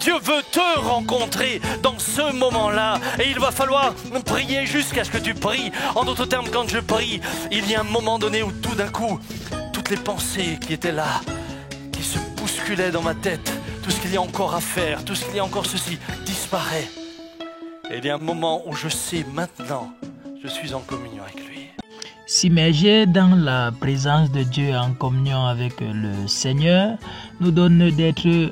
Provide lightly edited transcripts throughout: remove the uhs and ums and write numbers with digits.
Dieu veut te rencontrer dans ce moment-là et il va falloir prier jusqu'à ce que tu pries. En d'autres termes, quand je prie, il y a un moment donné où tout d'un coup, toutes les pensées qui étaient là, qui se bousculaient dans ma tête, tout ce qu'il y a encore à faire, tout ce qu'il y a encore ceci, disparaît. Et il y a un moment où je sais maintenant, je suis en communion avec lui. S'immerger dans la présence de Dieu en communion avec le Seigneur nous donne d'être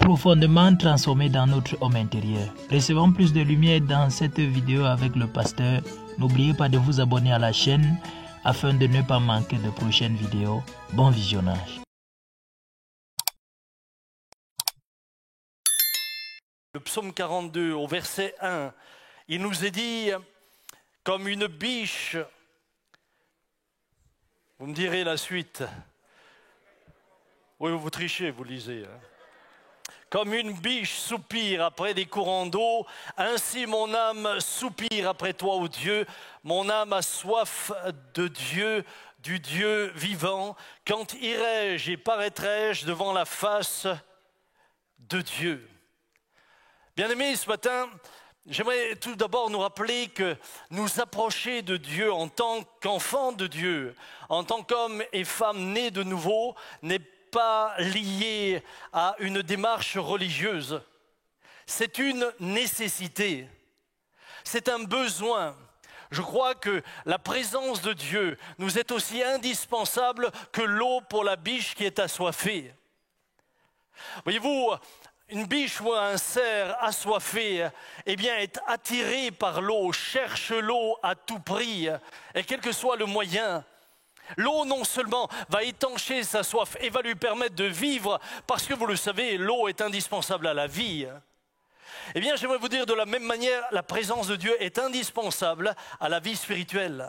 profondément transformés dans notre homme intérieur. Recevons plus de lumière dans cette vidéo avec le pasteur. N'oubliez pas de vous abonner à la chaîne afin de ne pas manquer de prochaines vidéos. Bon visionnage. Le psaume 42 au verset 1, il nous est dit comme une biche. Vous me direz la suite. Oui, vous trichez, vous lisez. Comme une biche soupire après des courants d'eau, ainsi mon âme soupire après toi, ô Dieu. Mon âme a soif de Dieu, du Dieu vivant. Quand irai-je et paraîtrai-je devant la face de Dieu? Bien-aimés, ce matin, j'aimerais tout d'abord nous rappeler que nous approcher de Dieu en tant qu'enfants de Dieu, en tant qu'hommes et femmes nés de nouveau, n'est pas lié à une démarche religieuse. C'est une nécessité, c'est un besoin. Je crois que la présence de Dieu nous est aussi indispensable que l'eau pour la biche qui est assoiffée. Voyez-vous, une biche ou un cerf assoiffé, eh bien, est attiré par l'eau, cherche l'eau à tout prix, et quel que soit le moyen. L'eau non seulement va étancher sa soif et va lui permettre de vivre, parce que vous le savez, l'eau est indispensable à la vie. Eh bien, j'aimerais vous dire de la même manière, la présence de Dieu est indispensable à la vie spirituelle.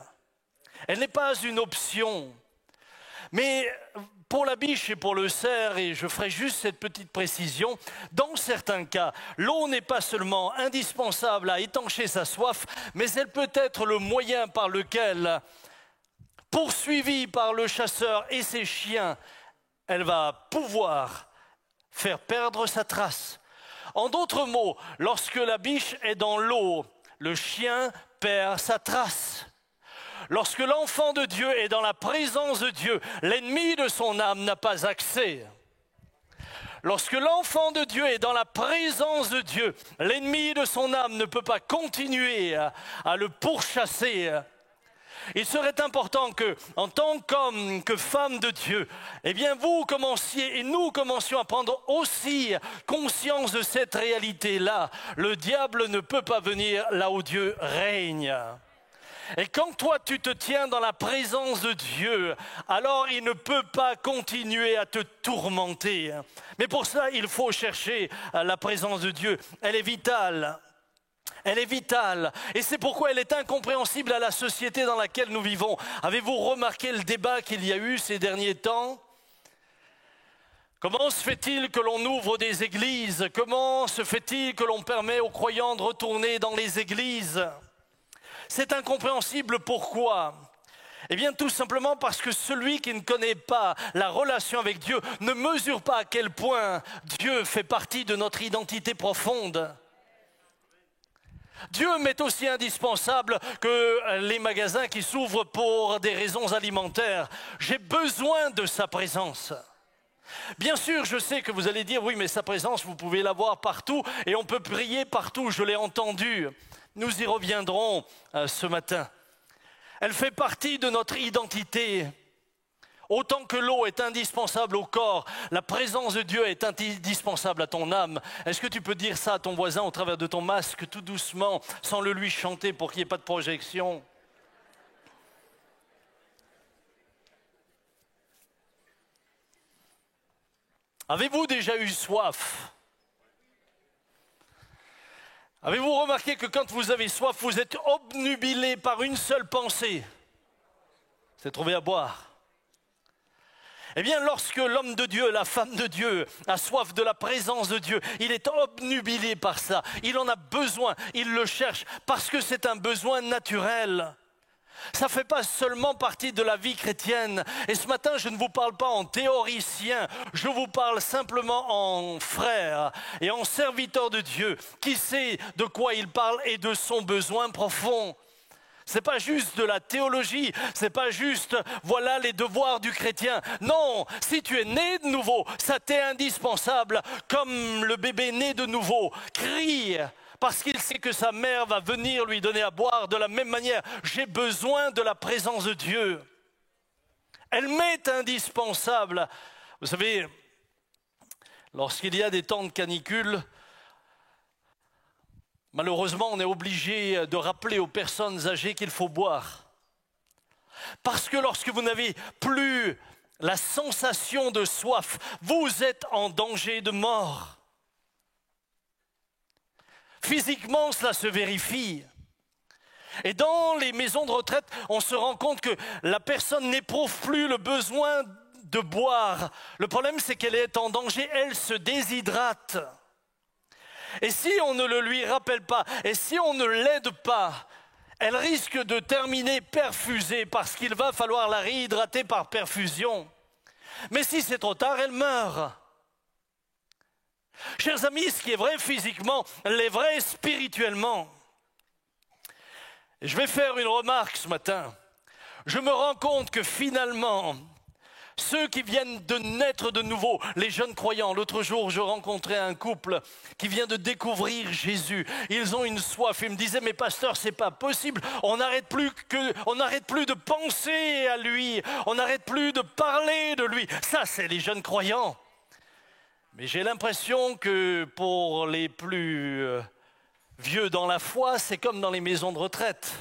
Elle n'est pas une option. Mais pour la biche et pour le cerf, et je ferai juste cette petite précision, dans certains cas, l'eau n'est pas seulement indispensable à étancher sa soif, mais elle peut être le moyen par lequel, poursuivie par le chasseur et ses chiens, elle va pouvoir faire perdre sa trace. En d'autres mots, lorsque la biche est dans l'eau, le chien perd sa trace. Lorsque l'enfant de Dieu est dans la présence de Dieu, l'ennemi de son âme n'a pas accès. Lorsque l'enfant de Dieu est dans la présence de Dieu, l'ennemi de son âme ne peut pas continuer à le pourchasser. Il serait important que, en tant qu'homme, que femme de Dieu, eh bien vous commenciez et nous commencions à prendre aussi conscience de cette réalité-là. Le diable ne peut pas venir là où Dieu règne. Et quand toi tu te tiens dans la présence de Dieu, alors il ne peut pas continuer à te tourmenter. Mais pour ça, il faut chercher la présence de Dieu. Elle est vitale. Elle est vitale et c'est pourquoi elle est incompréhensible à la société dans laquelle nous vivons. Avez-vous remarqué le débat qu'il y a eu ces derniers temps? Comment se fait-il que l'on ouvre des églises? Comment se fait-il que l'on permet aux croyants de retourner dans les églises? C'est incompréhensible, pourquoi? Eh bien tout simplement parce que celui qui ne connaît pas la relation avec Dieu ne mesure pas à quel point Dieu fait partie de notre identité profonde. Dieu m'est aussi indispensable que les magasins qui s'ouvrent pour des raisons alimentaires. J'ai besoin de sa présence. Bien sûr, je sais que vous allez dire, oui, mais sa présence, vous pouvez la voir partout et on peut prier partout, je l'ai entendu. Nous y reviendrons ce matin. Elle fait partie de notre identité. Autant que l'eau est indispensable au corps, la présence de Dieu est indispensable à ton âme. Est-ce que tu peux dire ça à ton voisin au travers de ton masque, tout doucement, sans le lui chanter pour qu'il n'y ait pas de projection? Avez-vous déjà eu soif? Avez-vous remarqué que quand vous avez soif, vous êtes obnubilé par une seule pensée? C'est trouver à boire. Eh bien, lorsque l'homme de Dieu, la femme de Dieu a soif de la présence de Dieu, il est obnubilé par ça. Il en a besoin, il le cherche parce que c'est un besoin naturel. Ça ne fait pas seulement partie de la vie chrétienne. Et ce matin, je ne vous parle pas en théoricien, je vous parle simplement en frère et en serviteur de Dieu qui sait de quoi il parle et de son besoin profond. Ce n'est pas juste de la théologie, ce n'est pas juste voilà les devoirs du chrétien. Non, si tu es né de nouveau, ça t'est indispensable, comme le bébé né de nouveau crie parce qu'il sait que sa mère va venir lui donner à boire. De la même manière, j'ai besoin de la présence de Dieu. Elle m'est indispensable. Vous savez, lorsqu'il y a des temps de canicule, malheureusement, on est obligé de rappeler aux personnes âgées qu'il faut boire. Parce que lorsque vous n'avez plus la sensation de soif, vous êtes en danger de mort. Physiquement, cela se vérifie. Et dans les maisons de retraite, on se rend compte que la personne n'éprouve plus le besoin de boire. Le problème, c'est qu'elle est en danger, elle se déshydrate. Et si on ne le lui rappelle pas, et si on ne l'aide pas, elle risque de terminer perfusée parce qu'il va falloir la réhydrater par perfusion. Mais si c'est trop tard, elle meurt. Chers amis, ce qui est vrai physiquement, l'est vrai spirituellement. Et je vais faire une remarque ce matin. Je me rends compte que finalement, ceux qui viennent de naître de nouveau, les jeunes croyants, l'autre jour je rencontrais un couple qui vient de découvrir Jésus. Ils ont une soif, ils me disaient, mais pasteur, c'est pas possible, on n'arrête plus de penser à lui, on n'arrête plus de parler de lui. Ça, c'est les jeunes croyants. Mais j'ai l'impression que pour les plus vieux dans la foi, c'est comme dans les maisons de retraite.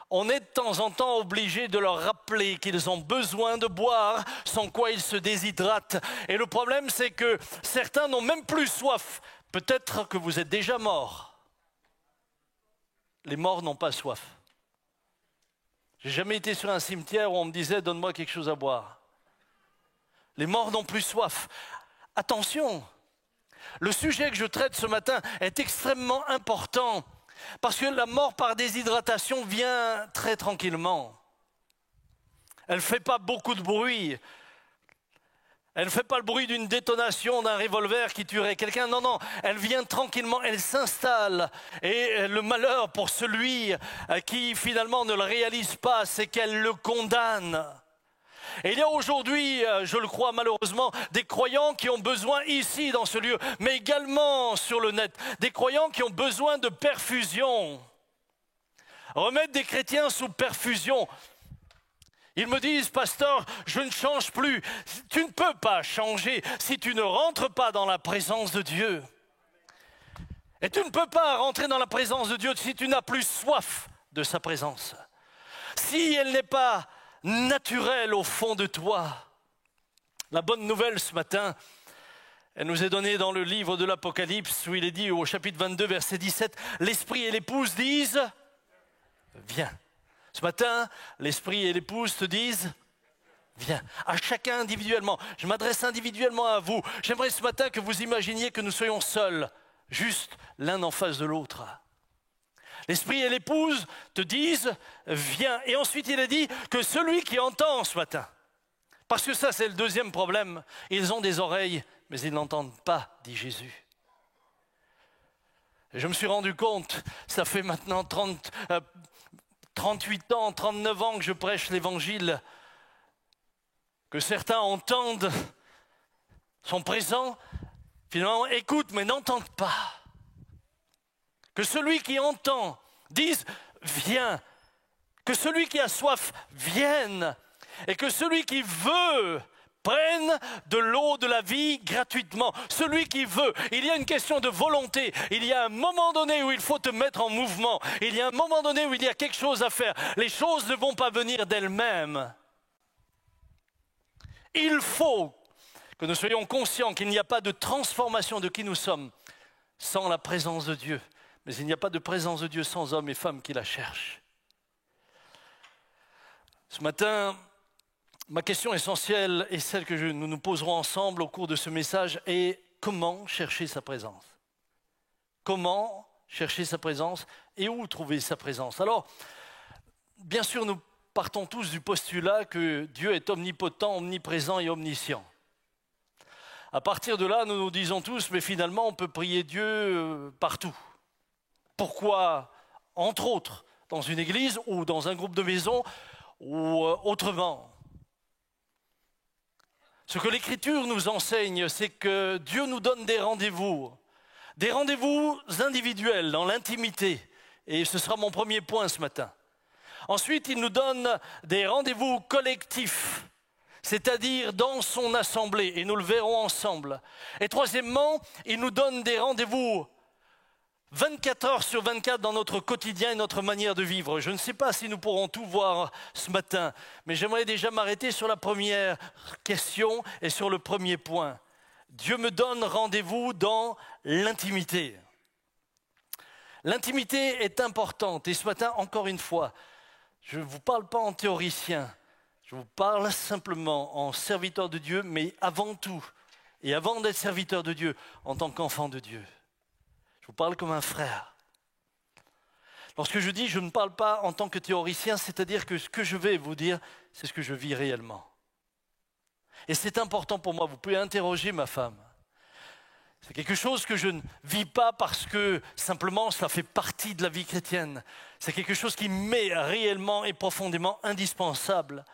On est de temps en temps obligé de leur rappeler qu'ils ont besoin de boire, sans quoi ils se déshydratent. Et le problème, c'est que certains n'ont même plus soif. Peut-être que vous êtes déjà mort. Les morts n'ont pas soif. J'ai jamais été sur un cimetière où on me disait « donne-moi quelque chose à boire ». Les morts n'ont plus soif. Attention, le sujet que je traite ce matin est extrêmement important. Parce que la mort par déshydratation vient très tranquillement. Elle ne fait pas beaucoup de bruit. Elle ne fait pas le bruit d'une détonation d'un revolver qui tuerait quelqu'un. Non, non, elle vient tranquillement, elle s'installe. Et le malheur pour celui qui finalement ne le réalise pas, c'est qu'elle le condamne. Et il y a aujourd'hui, je le crois malheureusement, des croyants qui ont besoin ici dans ce lieu, mais également sur le net, des croyants qui ont besoin de perfusion. Remettre des chrétiens sous perfusion. Ils me disent, pasteur, je ne change plus. Tu ne peux pas changer si tu ne rentres pas dans la présence de Dieu. Et tu ne peux pas rentrer dans la présence de Dieu si tu n'as plus soif de sa présence. Si elle n'est pas naturel au fond de toi. La bonne nouvelle ce matin, elle nous est donnée dans le livre de l'Apocalypse où il est dit au chapitre 22 verset 17, l'esprit et l'épouse disent viens. Ce matin, l'esprit et l'épouse te disent viens. À chacun individuellement. Je m'adresse individuellement à vous. J'aimerais ce matin que vous imaginiez que nous soyons seuls, juste l'un en face de l'autre. L'esprit et l'épouse te disent « viens ». Et ensuite, il est dit que celui qui entend ce matin, parce que ça, c'est le deuxième problème, ils ont des oreilles, mais ils n'entendent pas, dit Jésus. Et je me suis rendu compte, ça fait maintenant 38 ans, 39 ans que je prêche l'Évangile, que certains entendent, sont présents, finalement écoutent, mais n'entendent pas. Que celui qui entend dise « viens », que celui qui a soif vienne, et que celui qui veut prenne de l'eau de la vie gratuitement. Celui qui veut, il y a une question de volonté, il y a un moment donné où il faut te mettre en mouvement, il y a un moment donné où il y a quelque chose à faire. Les choses ne vont pas venir d'elles-mêmes. Il faut que nous soyons conscients qu'il n'y a pas de transformation de qui nous sommes sans la présence de Dieu. Mais il n'y a pas de présence de Dieu sans hommes et femmes qui la cherchent. Ce matin, ma question essentielle et celle que nous nous poserons ensemble au cours de ce message est comment chercher sa présence? Comment chercher sa présence et où trouver sa présence? Alors, bien sûr, nous partons tous du postulat que Dieu est omnipotent, omniprésent et omniscient. À partir de là, nous nous disons tous, mais finalement, on peut prier Dieu partout. Pourquoi, entre autres, dans une église ou dans un groupe de maison ou autrement? Ce que l'Écriture nous enseigne, c'est que Dieu nous donne des rendez-vous individuels dans l'intimité. Et ce sera mon premier point ce matin. Ensuite, il nous donne des rendez-vous collectifs, c'est-à-dire dans son assemblée, et nous le verrons ensemble. Et troisièmement, il nous donne des rendez-vous 24 heures sur 24 dans notre quotidien et notre manière de vivre. Je ne sais pas si nous pourrons tout voir ce matin, mais j'aimerais déjà m'arrêter sur la première question et sur le premier point. Dieu me donne rendez-vous dans l'intimité. L'intimité est importante et ce matin, encore une fois, je ne vous parle pas en théoricien, je vous parle simplement en serviteur de Dieu, mais avant tout, et avant d'être serviteur de Dieu, en tant qu'enfant de Dieu. Je vous parle comme un frère. Lorsque je dis je ne parle pas en tant que théoricien, c'est-à-dire que ce que je vais vous dire, c'est ce que je vis réellement. Et c'est important pour moi, vous pouvez interroger ma femme. C'est quelque chose que je ne vis pas parce que simplement cela fait partie de la vie chrétienne. C'est quelque chose qui m'est réellement et profondément indispensable.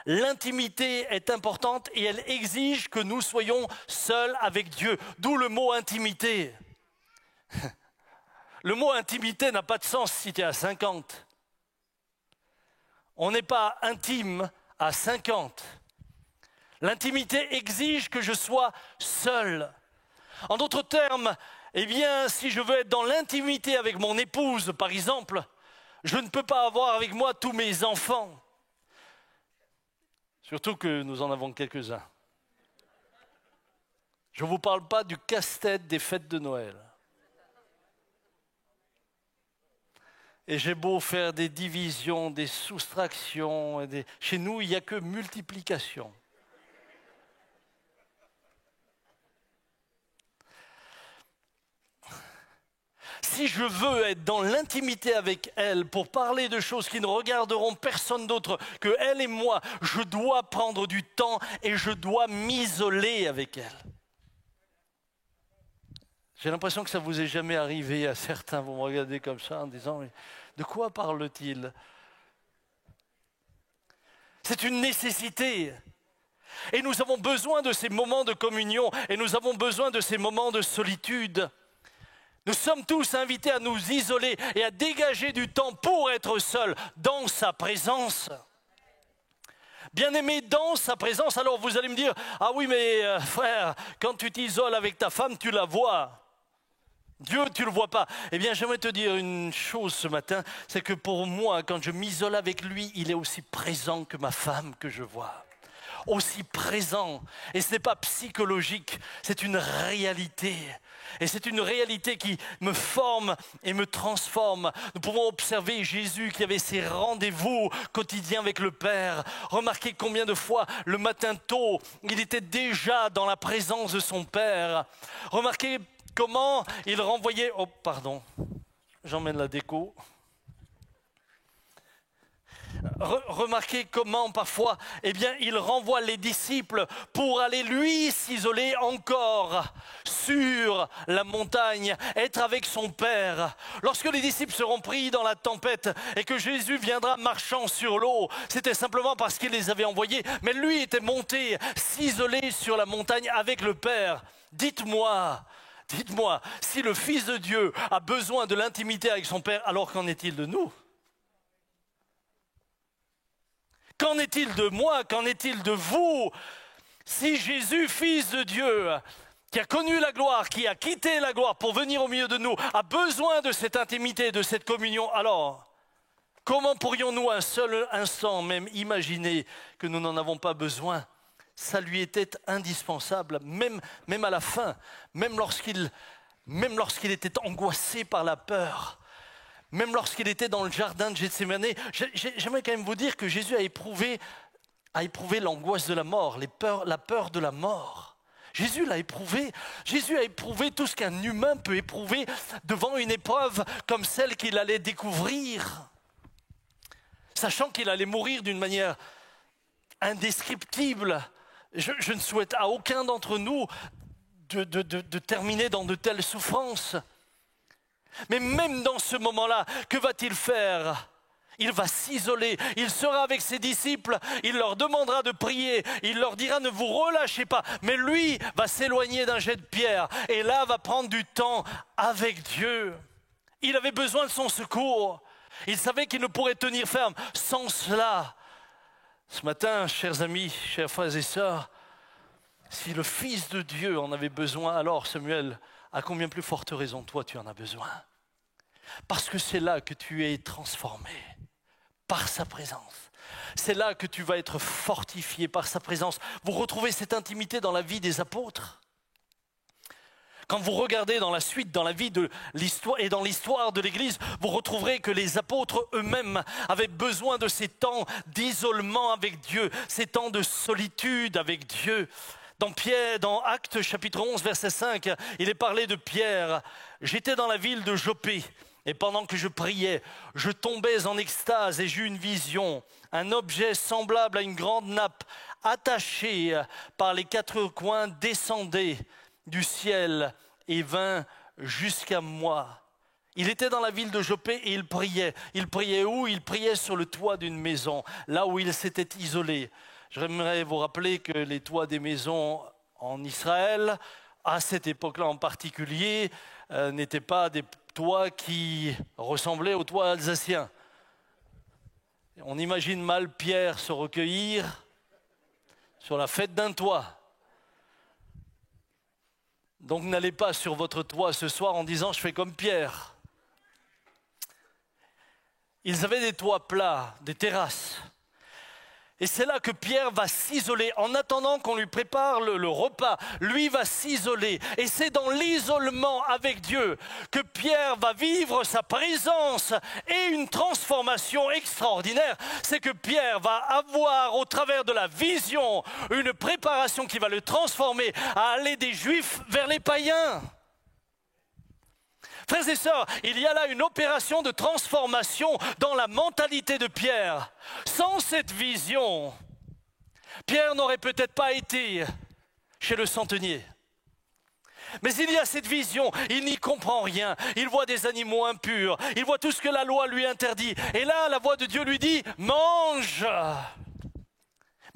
L'intimité est importante et elle exige que nous soyons seuls avec Dieu. D'où le mot intimité. Le mot intimité n'a pas de sens si tu es à 50. On n'est pas intime à 50. L'intimité exige que je sois seul. En d'autres termes, eh bien, si je veux être dans l'intimité avec mon épouse, par exemple, je ne peux pas avoir avec moi tous mes enfants. Surtout que nous en avons quelques-uns. Je ne vous parle pas du casse-tête des fêtes de Noël. Et j'ai beau faire des divisions, des soustractions, chez nous, il n'y a que multiplication. Si je veux être dans l'intimité avec elle pour parler de choses qui ne regarderont personne d'autre que elle et moi, je dois prendre du temps et je dois m'isoler avec elle. J'ai l'impression que ça ne vous est jamais arrivé à certains. Vous me regardez comme ça en disant « mais de quoi parle-t-il » C'est une nécessité. Et nous avons besoin de ces moments de communion et nous avons besoin de ces moments de solitude. Nous sommes tous invités à nous isoler et à dégager du temps pour être seuls dans sa présence. Bien-aimé, dans sa présence, alors vous allez me dire, ah oui mais frère, quand tu t'isoles avec ta femme, tu la vois. Dieu, tu ne le vois pas. Eh bien, j'aimerais te dire une chose ce matin, c'est que pour moi, quand je m'isole avec lui, il est aussi présent que ma femme que je vois. Aussi présent. Et ce n'est pas psychologique, c'est une réalité. Et c'est une réalité qui me forme et me transforme. Nous pouvons observer Jésus qui avait ses rendez-vous quotidiens avec le Père. Remarquez combien de fois le matin tôt, il était déjà dans la présence de son Père. Remarquez comment il renvoyait... Oh, pardon, j'emmène la déco. Remarquez comment parfois, eh bien, il renvoie les disciples pour aller lui s'isoler encore sur la montagne, être avec son Père. Lorsque les disciples seront pris dans la tempête et que Jésus viendra marchant sur l'eau, c'était simplement parce qu'il les avait envoyés, mais lui était monté, s'isoler sur la montagne avec le Père. Dites-moi, si le Fils de Dieu a besoin de l'intimité avec son Père, alors qu'en est-il de nous ? Qu'en est-il de moi? Qu'en est-il de vous? Si Jésus, Fils de Dieu, qui a connu la gloire, qui a quitté la gloire pour venir au milieu de nous, a besoin de cette intimité, de cette communion, alors, comment pourrions-nous un seul instant même imaginer que nous n'en avons pas besoin? Ça lui était indispensable, même à la fin, même lorsqu'il était angoissé par la peur. Même lorsqu'il était dans le jardin de Gethsémane, j'aimerais quand même vous dire que Jésus a éprouvé l'angoisse de la mort, la peur de la mort. Jésus l'a éprouvé. Jésus a éprouvé tout ce qu'un humain peut éprouver devant une épreuve comme celle qu'il allait découvrir. sachant qu'il allait mourir d'une manière indescriptible. Je ne souhaite à aucun d'entre nous de terminer dans de telles souffrances. Mais même dans ce moment-là, que va-t-il faire? Il va s'isoler, il sera avec ses disciples, il leur demandera de prier, il leur dira ne vous relâchez pas. Mais lui va s'éloigner d'un jet de pierre et là va prendre du temps avec Dieu. Il avait besoin de son secours, il savait qu'il ne pourrait tenir ferme sans cela. Ce matin, chers amis, chers frères et sœurs, si le Fils de Dieu en avait besoin, alors Samuel, à combien plus forte raison toi tu en as besoin? Parce que c'est là que tu es transformé par sa présence. C'est là que tu vas être fortifié par sa présence. Vous retrouvez cette intimité dans la vie des apôtres. Quand vous regardez dans la suite, dans la vie de l'histoire et dans l'histoire de l'Église, vous retrouverez que les apôtres eux-mêmes avaient besoin de ces temps d'isolement avec Dieu, ces temps de solitude avec Dieu. Dans Actes chapitre 11, verset 5, il est parlé de Pierre. « J'étais dans la ville de Jopé et pendant que je priais, je tombais en extase et j'eus une vision. Un objet semblable à une grande nappe attachée par les quatre coins descendait du ciel et vint jusqu'à moi. » Il était dans la ville de Jopé et il priait. Il priait où? Il priait sur le toit d'une maison, là où il s'était isolé. J'aimerais vous rappeler que les toits des maisons en Israël, à cette époque-là en particulier, n'étaient pas des toits qui ressemblaient aux toits alsaciens. On imagine mal Pierre se recueillir sur la fête d'un toit. Donc n'allez pas sur votre toit ce soir en disant « je fais comme Pierre ». Ils avaient des toits plats, des terrasses. Et c'est là que Pierre va s'isoler. En attendant qu'on lui prépare le repas, lui va s'isoler. Et c'est dans l'isolement avec Dieu que Pierre va vivre sa présence et une transformation extraordinaire. C'est que Pierre va avoir au travers de la vision une préparation qui va le transformer à aller des Juifs vers les païens. Frères et sœurs, il y a là une opération de transformation dans la mentalité de Pierre. Sans cette vision, Pierre n'aurait peut-être pas été chez le centenier. Mais il y a cette vision, il n'y comprend rien, il voit des animaux impurs, il voit tout ce que la loi lui interdit. Et là, la voix de Dieu lui dit « mange !»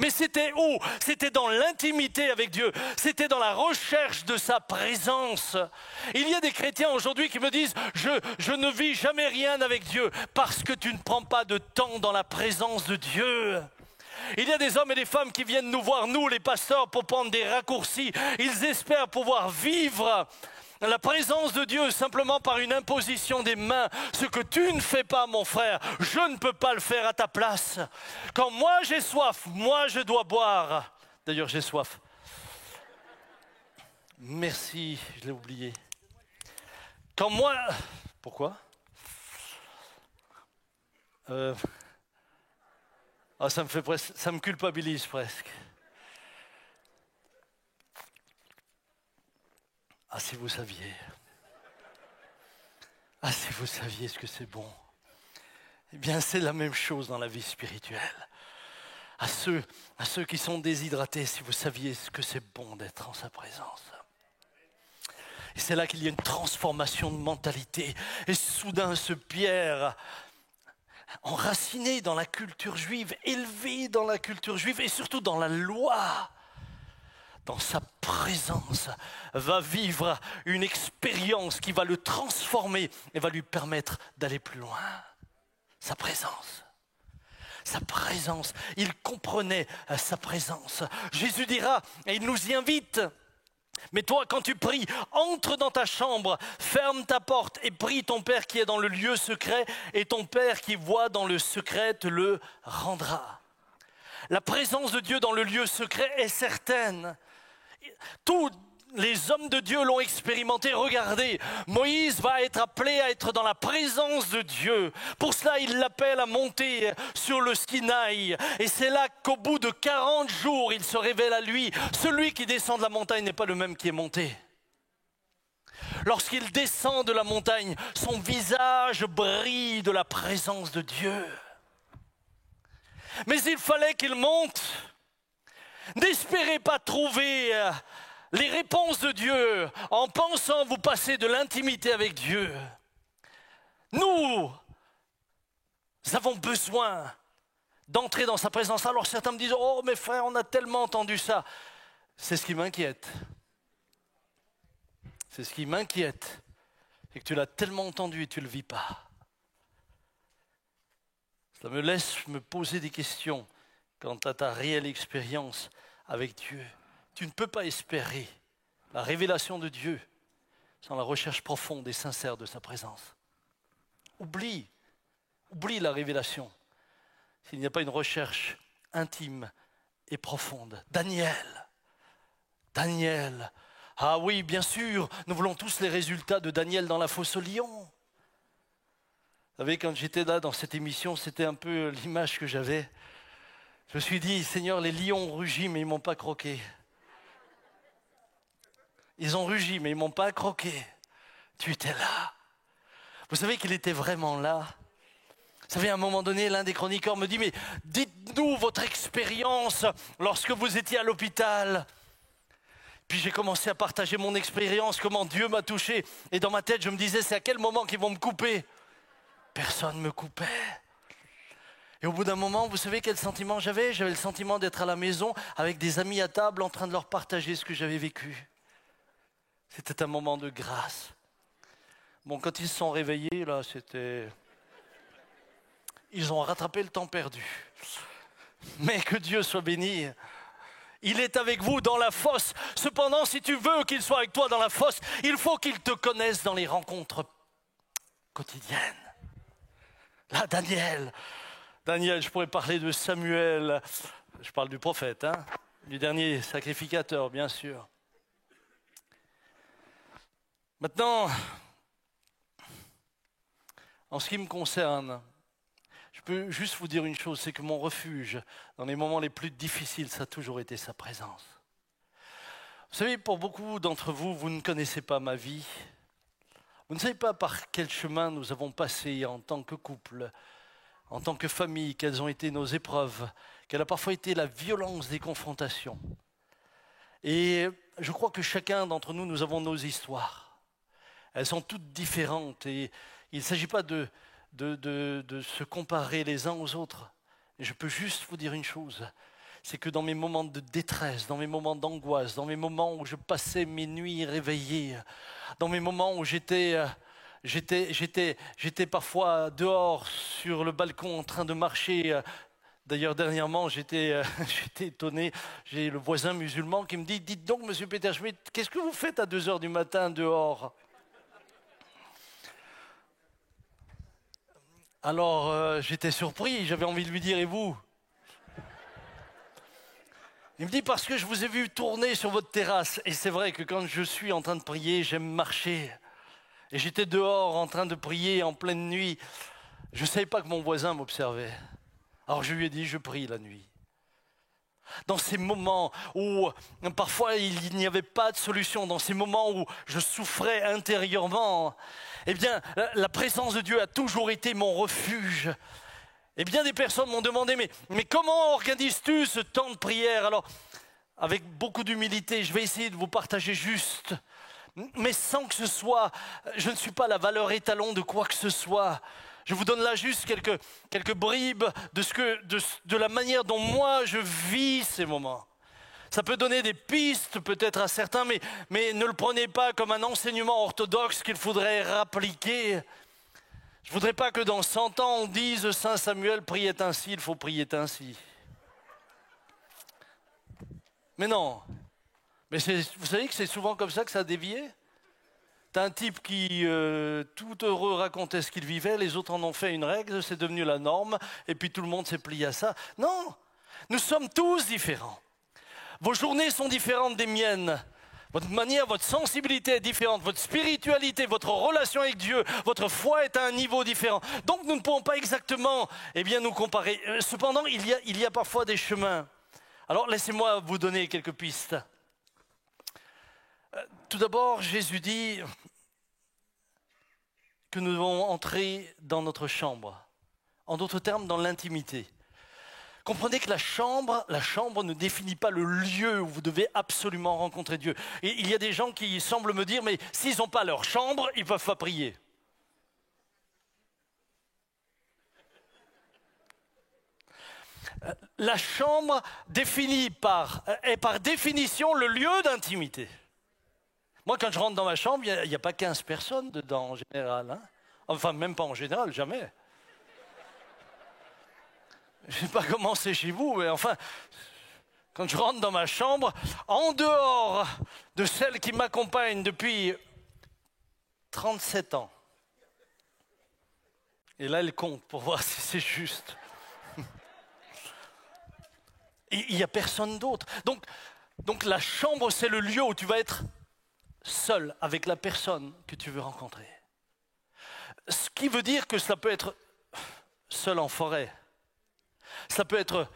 Mais c'était où? C'était dans l'intimité avec Dieu. C'était dans la recherche de sa présence. Il y a des chrétiens aujourd'hui qui me disent « je ne vis jamais rien avec Dieu parce que tu ne prends pas de temps dans la présence de Dieu. » Il y a des hommes et des femmes qui viennent nous voir, nous les pasteurs, pour prendre des raccourcis. Ils espèrent pouvoir vivre la présence de Dieu simplement par une imposition des mains. Ce que tu ne fais pas, mon frère, je ne peux pas le faire à ta place. Quand moi j'ai soif, moi je dois boire. D'ailleurs j'ai soif. Merci, je l'ai oublié. Quand moi... Pourquoi? Ça me culpabilise presque. Ah, si vous saviez. Ah, si vous saviez ce que c'est bon. Eh bien, c'est la même chose dans la vie spirituelle. À ceux qui sont déshydratés, si vous saviez ce que c'est bon d'être en sa présence. Et c'est là qu'il y a une transformation de mentalité. Et soudain, ce Pierre, enraciné dans la culture juive, élevé dans la culture juive et surtout dans la loi, dans sa présence, va vivre une expérience qui va le transformer et va lui permettre d'aller plus loin. Sa présence. Sa présence. Il comprenait sa présence. Jésus dira, et il nous y invite, mais toi, quand tu pries, entre dans ta chambre, ferme ta porte et prie ton Père qui est dans le lieu secret, et ton Père qui voit dans le secret te le rendra. La présence de Dieu dans le lieu secret est certaine. Tous les hommes de Dieu l'ont expérimenté. Regardez, Moïse va être appelé à être dans la présence de Dieu. Pour cela, il l'appelle à monter sur le Sinaï. Et c'est là qu'au bout de 40 jours, il se révèle à lui. Celui qui descend de la montagne n'est pas le même qui est monté. Lorsqu'il descend de la montagne, son visage brille de la présence de Dieu. Mais il fallait qu'il monte. N'espérez pas trouver les réponses de Dieu en pensant vous passer de l'intimité avec Dieu. Nous avons besoin d'entrer dans sa présence. Alors certains me disent, oh mes frères, on a tellement entendu ça. C'est ce qui m'inquiète. C'est ce qui m'inquiète. C'est que tu l'as tellement entendu et tu ne le vis pas. Ça me laisse me poser des questions quant à ta réelle expérience avec Dieu. Tu ne peux pas espérer la révélation de Dieu sans la recherche profonde et sincère de sa présence. Oublie la révélation s'il n'y a pas une recherche intime et profonde. Daniel, ah oui, bien sûr, nous voulons tous les résultats de Daniel dans la fosse aux lions. Vous savez, quand j'étais là dans cette émission, c'était un peu l'image que j'avais. Je me suis dit, Seigneur, les lions ont rugi, mais ils ne m'ont pas croqué. Ils ont rugi, mais ils ne m'ont pas croqué. Tu étais là. Vous savez qu'il était vraiment là. Vous savez, à un moment donné, l'un des chroniqueurs me dit, mais dites-nous votre expérience lorsque vous étiez à l'hôpital. Puis j'ai commencé à partager mon expérience, comment Dieu m'a touché. Et dans ma tête, je me disais, c'est à quel moment qu'ils vont me couper? Personne ne me coupait. Et au bout d'un moment, vous savez quel sentiment j'avais? J'avais le sentiment d'être à la maison avec des amis à table en train de leur partager ce que j'avais vécu. C'était un moment de grâce. Bon, quand ils se sont réveillés, là, c'était... Ils ont rattrapé le temps perdu. Mais que Dieu soit béni. Il est avec vous dans la fosse. Cependant, si tu veux qu'il soit avec toi dans la fosse, il faut qu'il te connaisse dans les rencontres quotidiennes. Là, Daniel, je pourrais parler de Samuel. Je parle du prophète, hein, du dernier sacrificateur, bien sûr. Maintenant, en ce qui me concerne, je peux juste vous dire une chose, c'est que mon refuge, dans les moments les plus difficiles, ça a toujours été sa présence. Vous savez, pour beaucoup d'entre vous, vous ne connaissez pas ma vie. Vous ne savez pas par quel chemin nous avons passé en tant que couple, en tant que famille, quelles ont été nos épreuves, quelle a parfois été la violence des confrontations. Et je crois que chacun d'entre nous, nous avons nos histoires. Elles sont toutes différentes et il ne s'agit pas de se comparer les uns aux autres. Et je peux juste vous dire une chose, c'est que dans mes moments de détresse, dans mes moments d'angoisse, dans mes moments où je passais mes nuits réveillées, dans mes moments où j'étais parfois dehors sur le balcon en train de marcher. D'ailleurs, dernièrement, j'étais étonné. J'ai le voisin musulman qui me dit « Dites donc, monsieur Peter Schmidt, qu'est-ce que vous faites à 2 heures du matin dehors ?» Alors, j'étais surpris, j'avais envie de lui dire « Et vous ?» Il me dit « Parce que je vous ai vu tourner sur votre terrasse. » Et c'est vrai que quand je suis en train de prier, j'aime marcher. Et j'étais dehors en train de prier en pleine nuit. Je ne savais pas que mon voisin m'observait. Alors je lui ai dit « Je prie la nuit. » Dans ces moments où parfois il n'y avait pas de solution, dans ces moments où je souffrais intérieurement, eh bien la présence de Dieu a toujours été mon refuge. Et bien des personnes m'ont demandé mais comment organises-tu ce temps de prière? Alors avec beaucoup d'humilité, je vais essayer de vous partager juste, mais sans que ce soit, je ne suis pas la valeur étalon de quoi que ce soit. Je vous donne là juste quelques bribes de la manière dont moi je vis ces moments. Ça peut donner des pistes peut-être à certains, mais ne le prenez pas comme un enseignement orthodoxe qu'il faudrait appliquer. Je ne voudrais pas que dans 100 ans on dise Saint Samuel priait ainsi, il faut prier ainsi. Mais non. Mais vous savez que c'est souvent comme ça que ça a dévié? T'as un type qui, tout heureux, racontait ce qu'il vivait, les autres en ont fait une règle, c'est devenu la norme, et puis tout le monde s'est plié à ça. Non, nous sommes tous différents. Vos journées sont différentes des miennes. Votre manière, votre sensibilité est différente, votre spiritualité, votre relation avec Dieu, votre foi est à un niveau différent. Donc nous ne pouvons pas exactement nous comparer. Cependant, il y a parfois des chemins. Alors laissez-moi vous donner quelques pistes. Tout d'abord, Jésus dit que nous devons entrer dans notre chambre. En d'autres termes, dans l'intimité. Comprenez que la chambre ne définit pas le lieu où vous devez absolument rencontrer Dieu. Et il y a des gens qui semblent me dire, mais s'ils n'ont pas leur chambre, ils ne peuvent pas prier. La chambre est par définition le lieu d'intimité. Moi, quand je rentre dans ma chambre, il n'y a pas 15 personnes dedans en général. Hein. Enfin, même pas en général, jamais. Je ne sais pas comment c'est chez vous, mais enfin, quand je rentre dans ma chambre, en dehors de celle qui m'accompagne depuis 37 ans, et là elle compte pour voir si c'est juste, il n'y a personne d'autre. Donc la chambre, c'est le lieu où tu vas être seul avec la personne que tu veux rencontrer. Ce qui veut dire que ça peut être seul en forêt. Ça peut être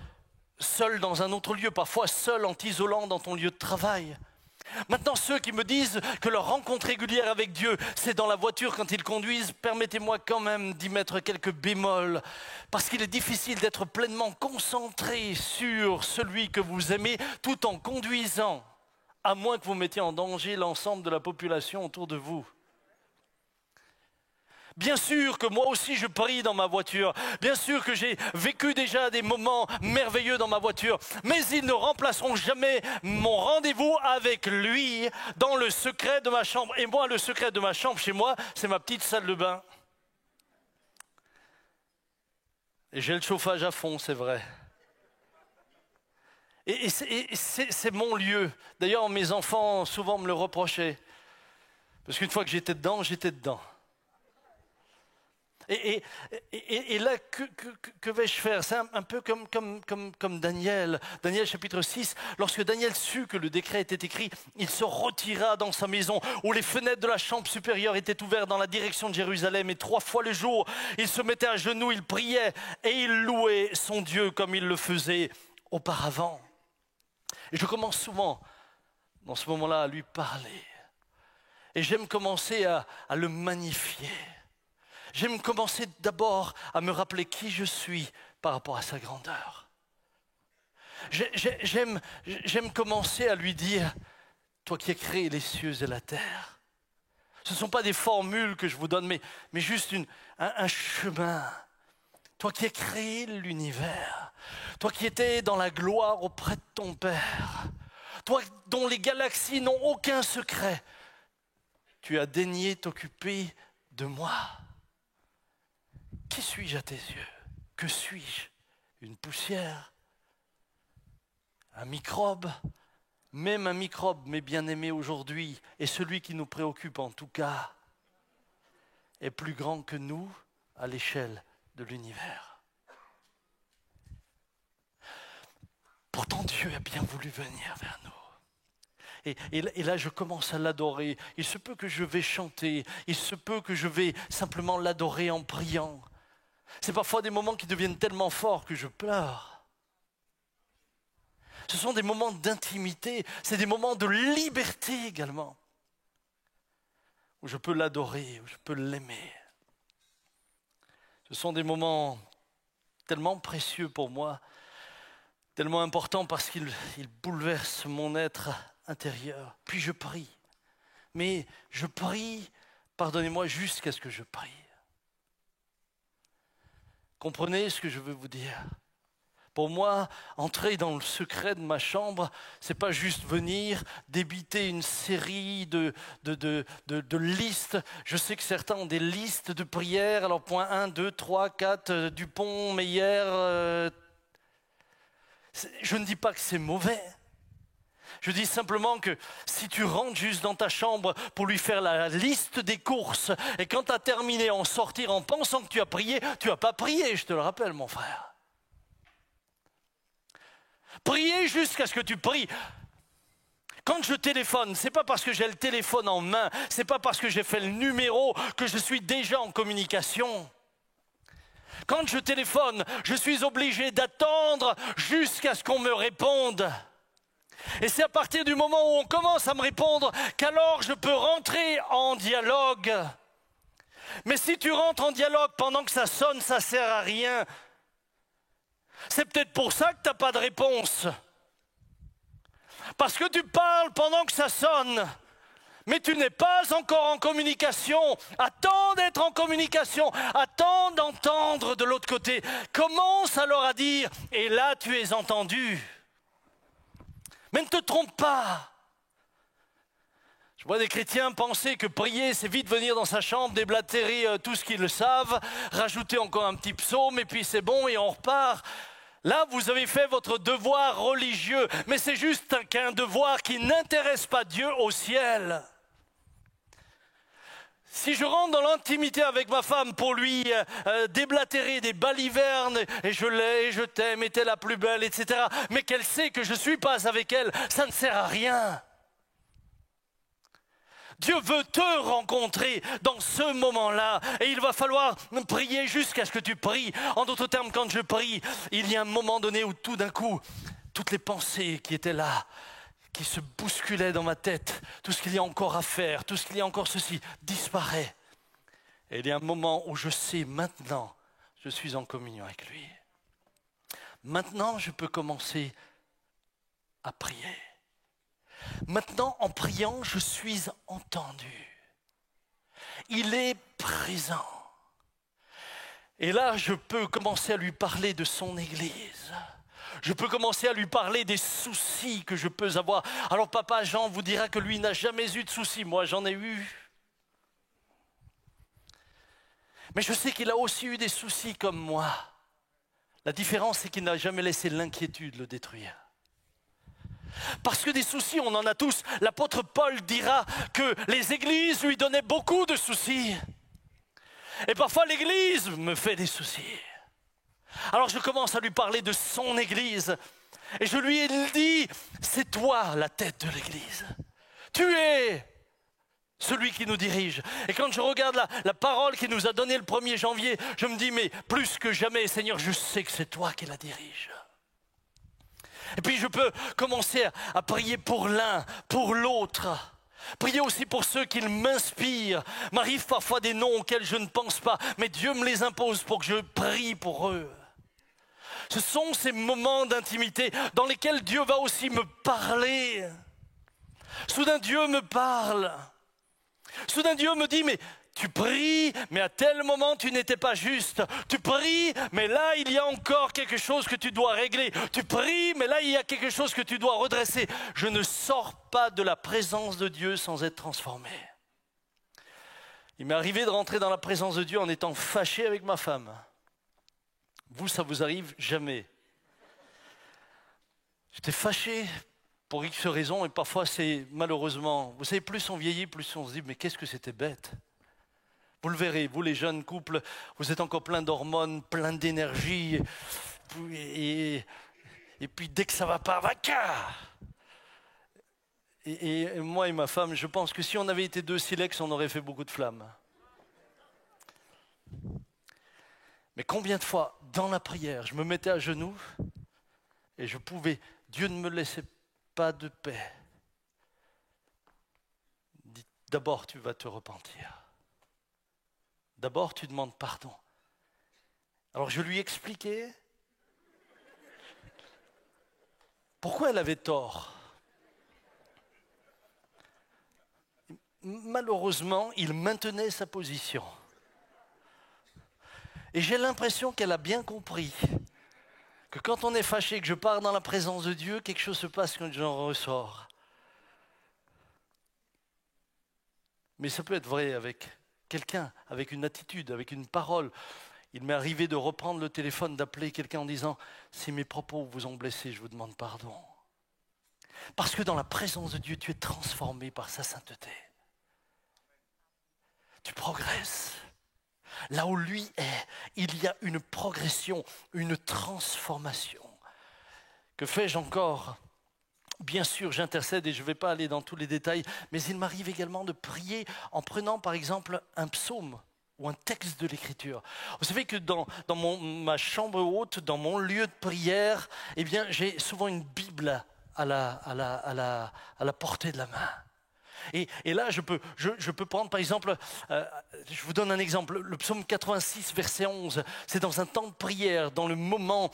seul dans un autre lieu, parfois seul en t'isolant dans ton lieu de travail. Maintenant, ceux qui me disent que leur rencontre régulière avec Dieu, c'est dans la voiture quand ils conduisent, permettez-moi quand même d'y mettre quelques bémols, parce qu'il est difficile d'être pleinement concentré sur celui que vous aimez tout en conduisant, à moins que vous mettiez en danger l'ensemble de la population autour de vous. Bien sûr que moi aussi je prie dans ma voiture, bien sûr que j'ai vécu déjà des moments merveilleux dans ma voiture, mais ils ne remplaceront jamais mon rendez-vous avec lui dans le secret de ma chambre. Et moi, le secret de ma chambre chez moi, c'est ma petite salle de bain. Et j'ai le chauffage à fond, c'est vrai. Et c'est mon lieu. D'ailleurs, mes enfants souvent me le reprochaient. Parce qu'une fois que j'étais dedans, j'étais dedans. Et là, que vais-je faire? C'est un peu comme Daniel. Daniel chapitre 6, lorsque Daniel sut que le décret était écrit, il se retira dans sa maison où les fenêtres de la chambre supérieure étaient ouvertes dans la direction de Jérusalem. Et 3 fois le jour, il se mettait à genoux, il priait et il louait son Dieu comme il le faisait auparavant. Et je commence souvent, dans ce moment-là, à lui parler. Et j'aime commencer à le magnifier. J'aime commencer d'abord à me rappeler qui je suis par rapport à sa grandeur. J'aime commencer à lui dire, toi qui as créé les cieux et la terre. Ce ne sont pas des formules que je vous donne, mais juste un chemin. Toi qui as créé l'univers, toi qui étais dans la gloire auprès de ton Père, toi dont les galaxies n'ont aucun secret, tu as daigné t'occuper de moi. Qui suis-je à tes yeux? Que suis-je? Une poussière? Un microbe? Même un microbe, mes bien-aimés, aujourd'hui, et celui qui nous préoccupe en tout cas, est plus grand que nous à l'échelle de l'univers. Pourtant, Dieu a bien voulu venir vers nous. Et là, je commence à l'adorer. Il se peut que je vais chanter. Il se peut que je vais simplement l'adorer en priant. C'est parfois des moments qui deviennent tellement forts que je pleure. Ce sont des moments d'intimité. C'est des moments de liberté également. Où je peux l'adorer, où je peux l'aimer. Ce sont des moments tellement précieux pour moi, tellement importants parce qu'ils bouleversent mon être intérieur. Puis je prie. Mais je prie, pardonnez-moi, jusqu'à ce que je prie. Comprenez ce que je veux vous dire? Pour moi, entrer dans le secret de ma chambre, c'est pas juste venir débiter une série de listes. Je sais que certains ont des listes de prières. Alors point 1, 2, 3, 4, Dupont, Meyer. Je ne dis pas que c'est mauvais. Je dis simplement que si tu rentres juste dans ta chambre pour lui faire la liste des courses et quand tu as terminé en sortir en pensant que tu as prié, tu n'as pas prié, je te le rappelle mon frère. Prier jusqu'à ce que tu pries. Quand je téléphone, ce n'est pas parce que j'ai le téléphone en main, ce n'est pas parce que j'ai fait le numéro que je suis déjà en communication. Quand je téléphone, je suis obligé d'attendre jusqu'à ce qu'on me réponde. Et c'est à partir du moment où on commence à me répondre qu'alors je peux rentrer en dialogue. Mais si tu rentres en dialogue pendant que ça sonne, ça ne sert à rien. C'est peut-être pour ça que tu n'as pas de réponse. Parce que tu parles pendant que ça sonne. Mais tu n'es pas encore en communication. Attends d'être en communication. Attends d'entendre de l'autre côté. Commence alors à dire, et là tu es entendu. Mais ne te trompe pas. Je vois des chrétiens penser que prier, c'est vite venir dans sa chambre, déblatérer tout ce qu'ils le savent, rajouter encore un petit psaume, et puis c'est bon, et on repart. Là, vous avez fait votre devoir religieux, mais c'est juste qu'un devoir qui n'intéresse pas Dieu au ciel. Si je rentre dans l'intimité avec ma femme pour lui déblatérer des balivernes, et je l'ai, et je t'aime, et t'es la plus belle, etc., mais qu'elle sait que je ne suis pas avec elle, ça ne sert à rien. Dieu veut te rencontrer dans ce moment-là et il va falloir prier jusqu'à ce que tu pries. En d'autres termes, quand je prie, il y a un moment donné où tout d'un coup, toutes les pensées qui étaient là, qui se bousculaient dans ma tête, tout ce qu'il y a encore à faire, tout ce qu'il y a encore ceci, disparaît. Et il y a un moment où je sais maintenant, je suis en communion avec lui. Maintenant, je peux commencer à prier. Maintenant, en priant, je suis entendu. Il est présent. Et là, je peux commencer à lui parler de son Église. Je peux commencer à lui parler des soucis que je peux avoir. Alors, papa Jean vous dira que lui n'a jamais eu de soucis. Moi, j'en ai eu. Mais je sais qu'il a aussi eu des soucis comme moi. La différence, c'est qu'il n'a jamais laissé l'inquiétude le détruire. Parce que des soucis, on en a tous. L'apôtre Paul dira que les églises lui donnaient beaucoup de soucis. Et parfois l'église me fait des soucis. Alors je commence à lui parler de son église. Et je lui ai dit, c'est toi la tête de l'église. Tu es celui qui nous dirige. Et quand je regarde la parole qu'il nous a donnée le 1er janvier, je me dis, mais plus que jamais, Seigneur, je sais que c'est toi qui la dirige. Et puis je peux commencer à prier pour l'un, pour l'autre. Prier aussi pour ceux qui m'inspirent. M'arrivent parfois des noms auxquels je ne pense pas, mais Dieu me les impose pour que je prie pour eux. Ce sont ces moments d'intimité dans lesquels Dieu va aussi me parler. Soudain Dieu me parle. Soudain Dieu me dit, mais tu pries, mais à tel moment tu n'étais pas juste. Tu pries, mais là il y a encore quelque chose que tu dois régler. Tu pries, mais là il y a quelque chose que tu dois redresser. Je ne sors pas de la présence de Dieu sans être transformé. Il m'est arrivé de rentrer dans la présence de Dieu en étant fâché avec ma femme. Vous, ça vous arrive jamais. J'étais fâché pour X raisons et parfois c'est malheureusement... Vous savez, plus on vieillit, plus on se dit, mais qu'est-ce que c'était bête. Vous le verrez, vous les jeunes couples, vous êtes encore plein d'hormones, plein d'énergie. Et puis dès que ça va pas, vaca. Et moi et ma femme, je pense que si on avait été deux silex, on aurait fait beaucoup de flammes. Mais combien de fois, dans la prière, je me mettais à genoux et je pouvais, Dieu ne me laissait pas de paix. D'abord, tu vas te repentir. D'abord, tu demandes pardon. Alors, je lui expliquais pourquoi elle avait tort. Malheureusement, il maintenait sa position. Et j'ai l'impression qu'elle a bien compris que quand on est fâché, que je pars dans la présence de Dieu, quelque chose se passe quand j'en ressors. Mais ça peut être vrai avec quelqu'un, avec une attitude, avec une parole. Il m'est arrivé de reprendre le téléphone, d'appeler quelqu'un en disant « Si mes propos vous ont blessé, je vous demande pardon. » Parce que dans la présence de Dieu, tu es transformé par sa sainteté. Tu progresses. Là où lui est, il y a une progression, une transformation. Que fais-je encore ? Bien sûr, j'intercède et je ne vais pas aller dans tous les détails, mais il m'arrive également de prier en prenant par exemple un psaume ou un texte de l'Écriture. Vous savez que dans ma chambre haute, dans mon lieu de prière, eh bien, j'ai souvent une Bible à la portée de la main. Et là, je peux prendre par exemple, je vous donne un exemple, le psaume 86, verset 11. C'est dans un temps de prière, dans le moment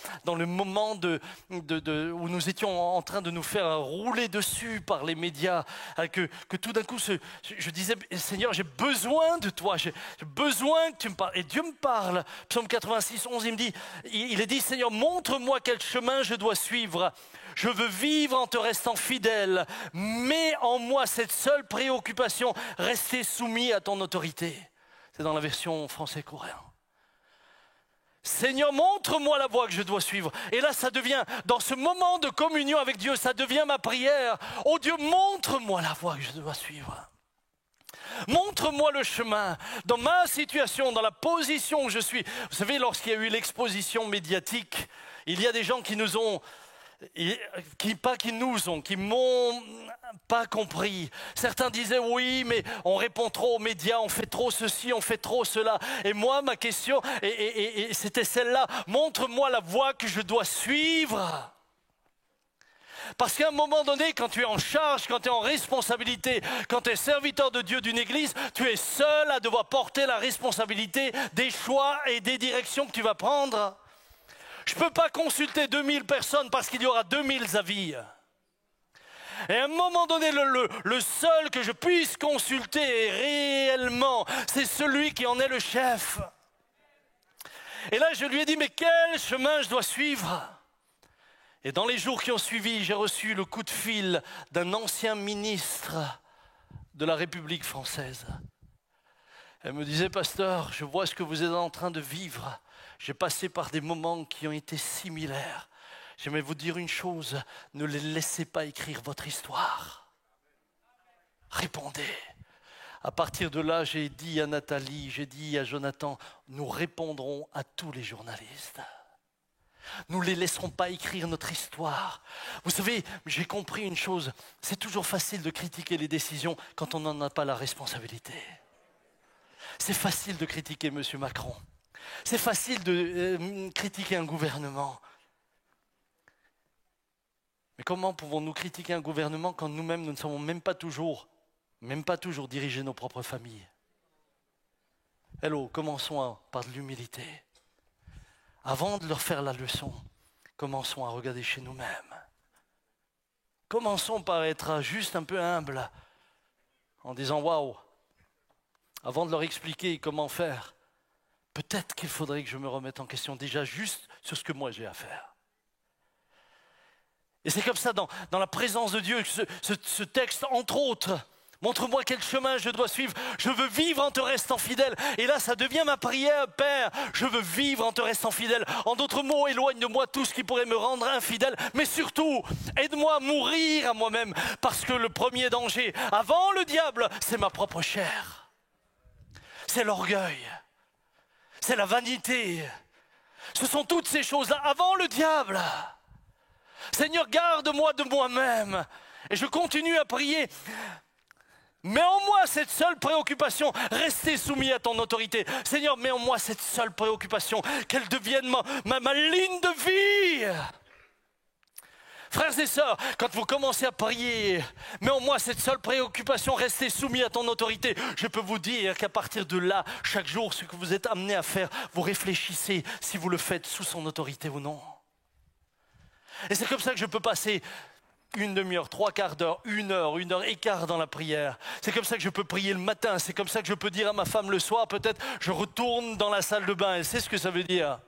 où nous étions en train de nous faire rouler dessus par les médias, que tout d'un coup, je disais, Seigneur, j'ai besoin de toi, j'ai besoin que tu me parles. Et Dieu me parle. Psaume 86, 11, il est dit, Seigneur, montre-moi quel chemin je dois suivre. Je veux vivre en te restant fidèle. Mets en moi cette seule préoccupation, rester soumis à ton autorité. C'est dans la version français-coréen. Seigneur, montre-moi la voie que je dois suivre. Et là, ça devient, dans ce moment de communion avec Dieu, ça devient ma prière. Oh Dieu, montre-moi la voie que je dois suivre. Montre-moi le chemin, dans ma situation, dans la position où je suis. Vous savez, lorsqu'il y a eu l'exposition médiatique, il y a des gens qui nous ont... qui m'ont pas compris. Certains disaient oui, mais on répond trop aux médias, on fait trop ceci, on fait trop cela. Et moi, ma question, et c'était celle-là, montre-moi la voie que je dois suivre. Parce qu'à un moment donné, quand tu es en charge, quand tu es en responsabilité, quand tu es serviteur de Dieu d'une église, tu es seul à devoir porter la responsabilité des choix et des directions que tu vas prendre. Je ne peux pas consulter 2000 personnes parce qu'il y aura 2000 avis. Et à un moment donné, le seul que je puisse consulter réellement, c'est celui qui en est le chef. Et là, je lui ai dit, mais quel chemin je dois suivre? Et dans les jours qui ont suivi, j'ai reçu le coup de fil d'un ancien ministre de la République française. Elle me disait, pasteur, je vois ce que vous êtes en train de vivre. J'ai passé par des moments qui ont été similaires. J'aimerais vous dire une chose, ne les laissez pas écrire votre histoire. Répondez. À partir de là, j'ai dit à Nathalie, j'ai dit à Jonathan, nous répondrons à tous les journalistes. Nous ne les laisserons pas écrire notre histoire. Vous savez, j'ai compris une chose, c'est toujours facile de critiquer les décisions quand on n'en a pas la responsabilité. C'est facile de critiquer M. Macron. C'est facile de critiquer un gouvernement. Mais comment pouvons-nous critiquer un gouvernement quand nous-mêmes, nous ne savons même pas toujours diriger nos propres familles? Hello, commençons par de l'humilité. Avant de leur faire la leçon, commençons à regarder chez nous-mêmes. Commençons par être juste un peu humbles, en disant « Waouh !» Avant de leur expliquer comment faire, peut-être qu'il faudrait que je me remette en question déjà juste sur ce que moi j'ai à faire. Et c'est comme ça, dans la présence de Dieu, ce texte, entre autres, montre-moi quel chemin je dois suivre. Je veux vivre en te restant fidèle. Et là, ça devient ma prière, Père. Je veux vivre en te restant fidèle. En d'autres mots, éloigne de moi tout ce qui pourrait me rendre infidèle. Mais surtout, aide-moi à mourir à moi-même. Parce que le premier danger, avant le diable, c'est ma propre chair. C'est l'orgueil. C'est la vanité. Ce sont toutes ces choses-là avant le diable. Seigneur, garde-moi de moi-même. Et je continue à prier. Mets en moi cette seule préoccupation, rester soumis à ton autorité. Seigneur, mets en moi cette seule préoccupation, qu'elle devienne ma ligne de vie. Frères et sœurs, quand vous commencez à prier, mets en moi cette seule préoccupation, rester soumis à ton autorité. Je peux vous dire qu'à partir de là, chaque jour, ce que vous êtes amené à faire, vous réfléchissez si vous le faites sous son autorité ou non. Et c'est comme ça que je peux passer une demi-heure, 3/4 d'heure, 1 heure et quart dans la prière. C'est comme ça que je peux prier le matin. C'est comme ça que je peux dire à ma femme le soir, peut-être, je retourne dans la salle de bain. Elle sait ce que ça veut dire.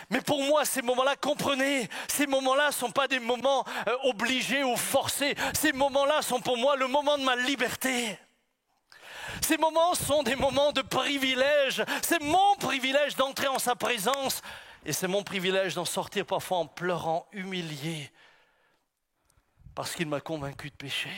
Mais pour moi, ces moments-là, comprenez, ces moments-là ne sont pas des moments obligés ou forcés. Ces moments-là sont pour moi le moment de ma liberté. Ces moments sont des moments de privilège. C'est mon privilège d'entrer en sa présence. Et c'est mon privilège d'en sortir parfois en pleurant, humilié, parce qu'il m'a convaincu de pécher.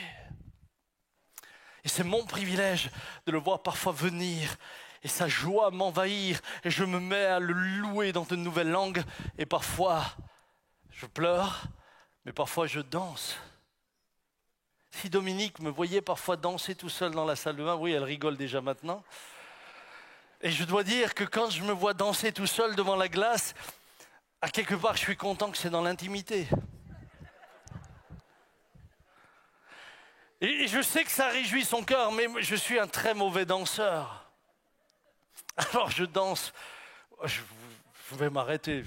Et c'est mon privilège de le voir parfois venir, et sa joie m'envahir, et je me mets à le louer dans de nouvelles langues, et parfois je pleure, mais parfois je danse. Si Dominique me voyait parfois danser tout seul dans la salle de bain, oui, elle rigole déjà maintenant. Et je dois dire que quand je me vois danser tout seul devant la glace, à quelque part, je suis content que c'est dans l'intimité. Et je sais que ça réjouit son cœur, mais je suis un très mauvais danseur. Alors je danse. Je vais m'arrêter.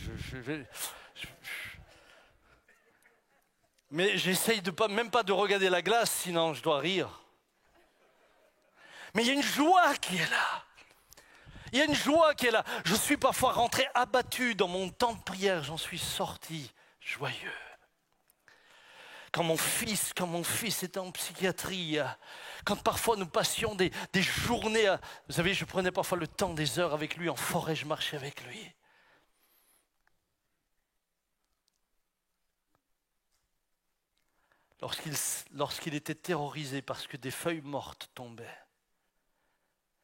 Mais j'essaye de même pas de regarder la glace, sinon je dois rire. Mais il y a une joie qui est là. Il y a une joie qui est là. Je suis parfois rentré abattu dans mon temps de prière. J'en suis sorti joyeux. Quand mon fils était en psychiatrie, quand parfois nous passions des journées, vous savez, je prenais parfois le temps des heures avec lui, en forêt, je marchais avec lui. Lorsqu'il était terrorisé parce que des feuilles mortes tombaient.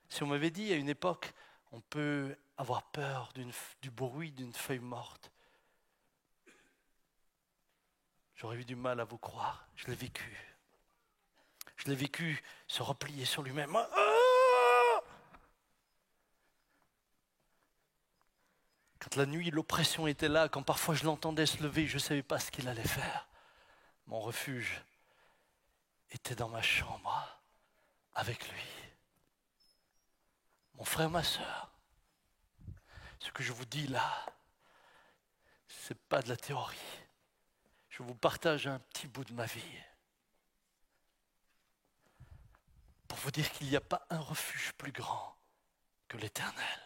Si on m'avait dit à une époque, on peut avoir peur du bruit d'une feuille morte, j'aurais eu du mal à vous croire. Je l'ai vécu. Je l'ai vécu se replier sur lui-même. Ah! Quand la nuit, l'oppression était là, quand parfois je l'entendais se lever, je ne savais pas ce qu'il allait faire. Mon refuge était dans ma chambre avec lui. Mon frère, ma sœur, ce que je vous dis là, ce n'est pas de la théorie. Je vous partage un petit bout de ma vie pour vous dire qu'il n'y a pas un refuge plus grand que l'Éternel,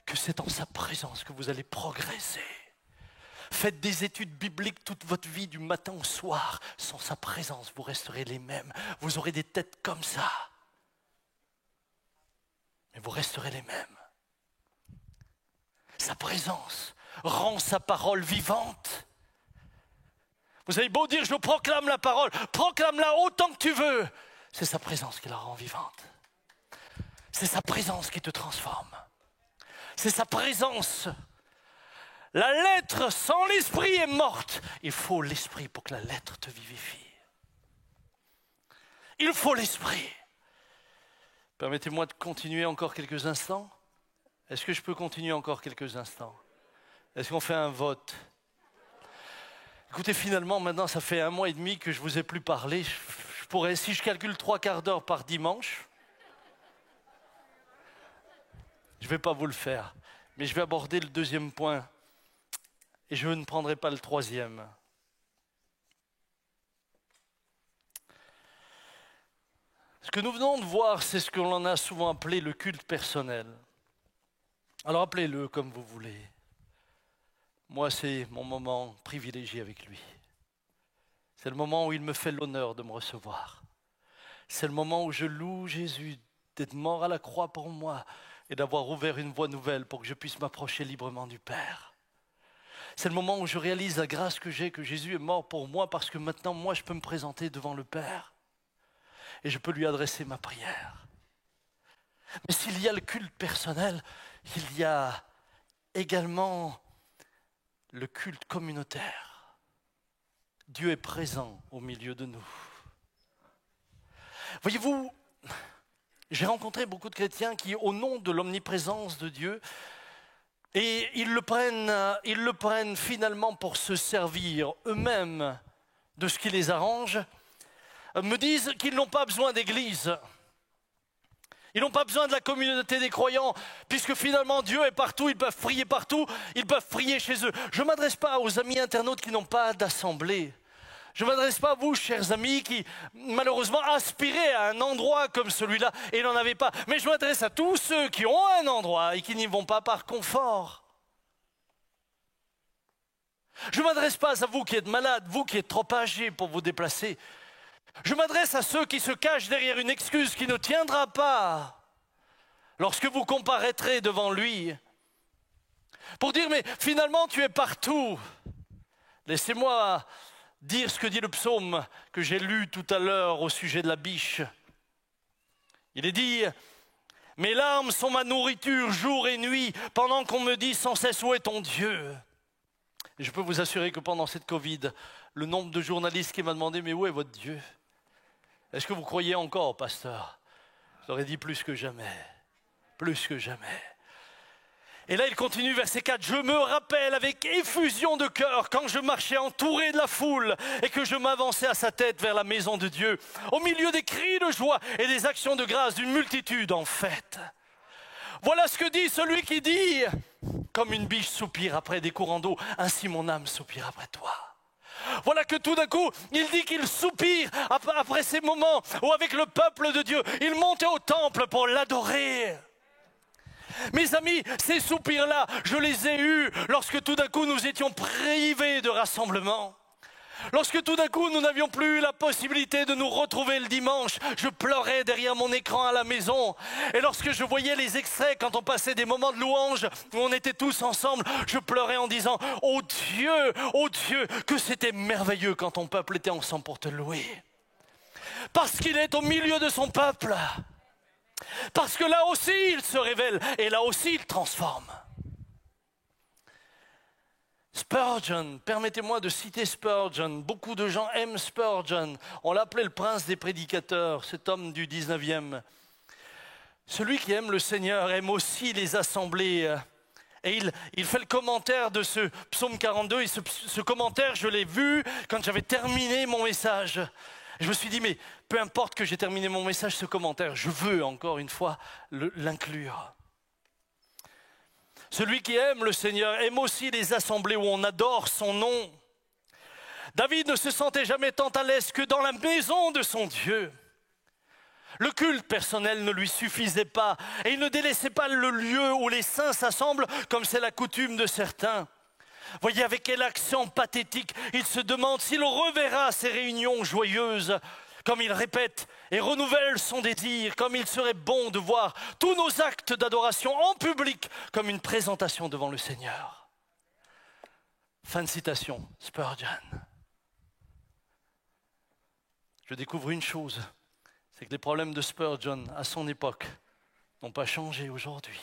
que c'est dans sa présence que vous allez progresser. Faites des études bibliques toute votre vie du matin au soir. Sans sa présence, vous resterez les mêmes. Vous aurez des têtes comme ça, mais vous resterez les mêmes. Sa présence rend sa parole vivante. Vous avez beau dire, je proclame la parole, proclame-la autant que tu veux. C'est sa présence qui la rend vivante. C'est sa présence qui te transforme. C'est sa présence. La lettre sans l'esprit est morte. Il faut l'esprit pour que la lettre te vivifie. Il faut l'esprit. Permettez-moi de continuer encore quelques instants. Est-ce que je peux continuer encore quelques instants? Est-ce qu'on fait un vote? Écoutez, finalement, maintenant, ça fait 1 mois et demi que je ne vous ai plus parlé. Je pourrais, si je calcule 3/4 d'heure par dimanche, je ne vais pas vous le faire. Mais je vais aborder le 2e point. Et je ne prendrai pas le 3e. Ce que nous venons de voir, c'est ce que l'on a souvent appelé le culte personnel. Alors appelez-le comme vous voulez. Moi, c'est mon moment privilégié avec lui. C'est le moment où il me fait l'honneur de me recevoir. C'est le moment où je loue Jésus d'être mort à la croix pour moi et d'avoir ouvert une voie nouvelle pour que je puisse m'approcher librement du Père. C'est le moment où je réalise la grâce que j'ai, que Jésus est mort pour moi parce que maintenant, moi, je peux me présenter devant le Père et je peux lui adresser ma prière. Mais s'il y a le culte personnel, il y a également le culte communautaire. Dieu est présent au milieu de nous. Voyez-vous, j'ai rencontré beaucoup de chrétiens qui, au nom de l'omniprésence de Dieu, et ils le prennent finalement pour se servir eux-mêmes de ce qui les arrange, me disent qu'ils n'ont pas besoin d'église. Ils n'ont pas besoin de la communauté des croyants, puisque finalement Dieu est partout, ils peuvent prier partout, ils peuvent prier chez eux. Je ne m'adresse pas aux amis internautes qui n'ont pas d'assemblée. Je ne m'adresse pas à vous, chers amis, qui malheureusement aspiraient à un endroit comme celui-là et n'en avaient pas. Mais je m'adresse à tous ceux qui ont un endroit et qui n'y vont pas par confort. Je ne m'adresse pas à vous qui êtes malades, vous qui êtes trop âgés pour vous déplacer. Je m'adresse à ceux qui se cachent derrière une excuse qui ne tiendra pas lorsque vous comparaîtrez devant lui. Pour dire, mais finalement tu es partout. Laissez-moi dire ce que dit le psaume que j'ai lu tout à l'heure au sujet de la biche. Il est dit, mes larmes sont ma nourriture jour et nuit, pendant qu'on me dit sans cesse où est ton Dieu. Et je peux vous assurer que pendant cette Covid, le nombre de journalistes qui m'ont demandé, mais où est votre Dieu? Est-ce que vous croyez encore, pasteur? J'aurais dit plus que jamais, plus que jamais. Et là, il continue, verset 4. « Je me rappelle avec effusion de cœur quand je marchais entouré de la foule et que je m'avançais à sa tête vers la maison de Dieu, au milieu des cris de joie et des actions de grâce d'une multitude en fête. » Voilà ce que dit celui qui dit « Comme une biche soupire après des courants d'eau, ainsi mon âme soupire après toi. » Voilà que tout d'un coup, il dit qu'il soupire après ces moments où avec le peuple de Dieu, il montait au temple pour l'adorer. Mes amis, ces soupirs-là, je les ai eus lorsque tout d'un coup nous étions privés de rassemblement. Lorsque tout d'un coup nous n'avions plus la possibilité de nous retrouver le dimanche, je pleurais derrière mon écran à la maison. Et lorsque je voyais les extraits quand on passait des moments de louange où on était tous ensemble, je pleurais en disant « Oh Dieu, que c'était merveilleux quand ton peuple était ensemble pour te louer. » Parce qu'il est au milieu de son peuple. Parce que là aussi il se révèle et là aussi il transforme. Spurgeon, permettez-moi de citer Spurgeon. Beaucoup de gens aiment Spurgeon. On l'appelait le prince des prédicateurs, cet homme du 19e. Celui qui aime le Seigneur aime aussi les assemblées. Et il fait le commentaire de ce psaume 42. Et ce commentaire, je l'ai vu quand j'avais terminé mon message. Je me suis dit, mais peu importe que j'ai terminé mon message, ce commentaire, je veux encore une fois l'inclure. Celui qui aime le Seigneur aime aussi les assemblées où on adore son nom. David ne se sentait jamais tant à l'aise que dans la maison de son Dieu. Le culte personnel ne lui suffisait pas et il ne délaissait pas le lieu où les saints s'assemblent comme c'est la coutume de certains. Voyez avec quel accent pathétique il se demande s'il reverra ces réunions joyeuses, comme il répète et renouvelle son désir, comme il serait bon de voir tous nos actes d'adoration en public comme une présentation devant le Seigneur. Fin de citation, Spurgeon. Je découvre une chose, c'est que les problèmes de Spurgeon à son époque n'ont pas changé aujourd'hui.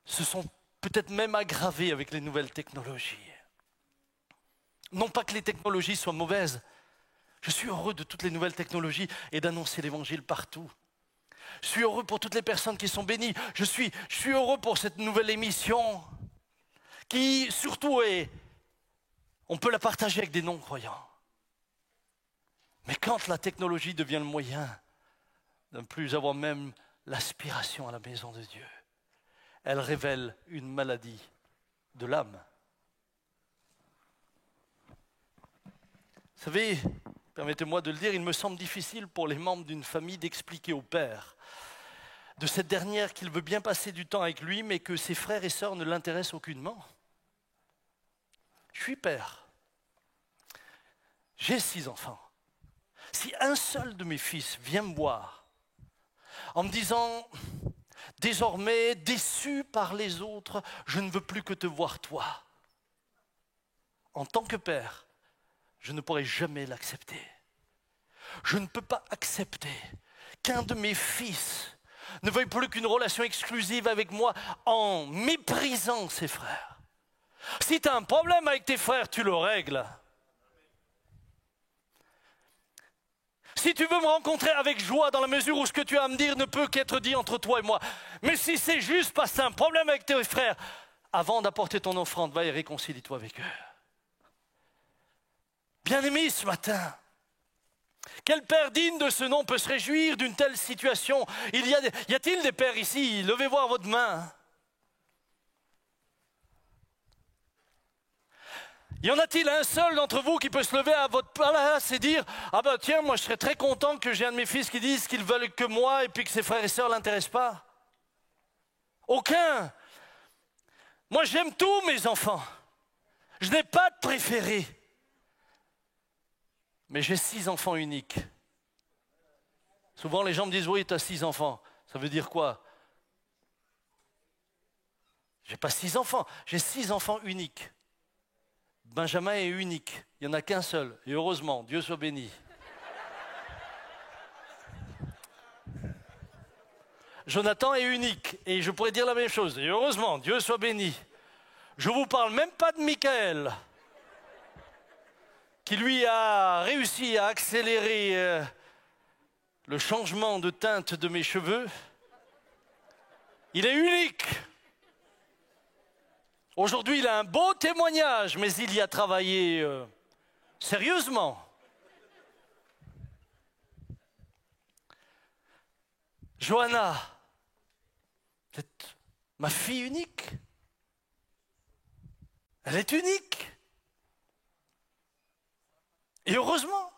Se sont peut-être même aggravés avec les nouvelles technologies. Non pas que les technologies soient mauvaises. Je suis heureux de toutes les nouvelles technologies et d'annoncer l'évangile partout. Je suis heureux pour toutes les personnes qui sont bénies. Je suis heureux pour cette nouvelle émission qui surtout on peut la partager avec des non-croyants. Mais quand la technologie devient le moyen de ne plus avoir même l'aspiration à la maison de Dieu, elle révèle une maladie de l'âme. Vous savez, permettez-moi de le dire, il me semble difficile pour les membres d'une famille d'expliquer au père de cette dernière qu'il veut bien passer du temps avec lui, mais que ses frères et sœurs ne l'intéressent aucunement. Je suis père. J'ai 6 enfants. Si un seul de mes fils vient me voir en me disant « Désormais, déçu par les autres, je ne veux plus que te voir toi », en tant que père, je ne pourrai jamais l'accepter. Je ne peux pas accepter qu'un de mes fils ne veuille plus qu'une relation exclusive avec moi en méprisant ses frères. Si tu as un problème avec tes frères, tu le règles. Si tu veux me rencontrer avec joie dans la mesure où ce que tu as à me dire ne peut qu'être dit entre toi et moi. Mais si c'est juste parce que tu as un problème avec tes frères, avant d'apporter ton offrande, va et réconcilie-toi avec eux. Bien-aimé, ce matin, quel père digne de ce nom peut se réjouir d'une telle situation? Y a-t-il des pères ici? Levez voir votre main. Y en a-t-il un seul d'entre vous qui peut se lever à votre place et dire « Ah ben tiens, moi je serais très content que j'ai un de mes fils qui dise qu'ils veulent que moi et puis que ses frères et sœurs ne l'intéressent pas ». Aucun. Moi j'aime tous mes enfants. Je n'ai pas de préféré. Mais j'ai 6 enfants uniques. Souvent les gens me disent « Oui, tu as 6 enfants ». Ça veut dire quoi? J'ai pas 6 enfants, j'ai 6 enfants uniques. Benjamin est unique, il n'y en a qu'un seul. Et heureusement, Dieu soit béni. Jonathan est unique, et je pourrais dire la même chose. Et heureusement, Dieu soit béni. Je ne vous parle même pas de Michael, qui lui a réussi à accélérer le changement de teinte de mes cheveux. Il est unique. Aujourd'hui, il a un beau témoignage, mais il y a travaillé sérieusement. Johanna, c'est ma fille unique. Elle est unique. Et heureusement.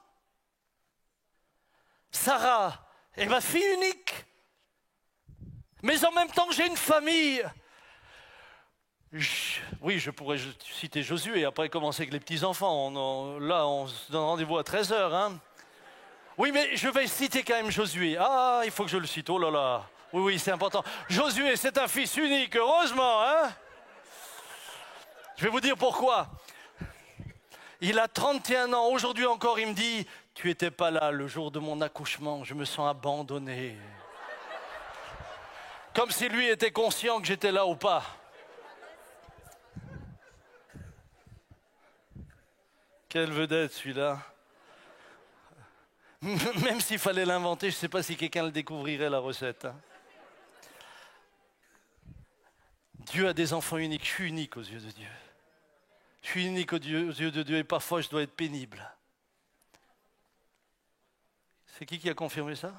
Sarah est ma fille unique. Mais en même temps, j'ai une famille. Oui, je pourrais citer Josué, après commencer avec les petits-enfants. Là, on se donne rendez-vous à 13h. Hein. Oui, mais je vais citer quand même Josué. Ah, il faut que je le cite, oh là là. Oui, oui, c'est important. Josué, c'est un fils unique, heureusement. Hein. Je vais vous dire pourquoi. Il a 31 ans. Aujourd'hui encore, il me dit, tu n'étais pas là le jour de mon accouchement, je me sens abandonné. Comme si lui était conscient que j'étais là ou pas. Quelle vedette celui-là. Même s'il fallait l'inventer, je ne sais pas si quelqu'un le découvrirait la recette. Hein. Dieu a des enfants uniques, je suis unique aux yeux de Dieu. Je suis unique aux yeux de Dieu et parfois je dois être pénible. C'est qui a confirmé ça?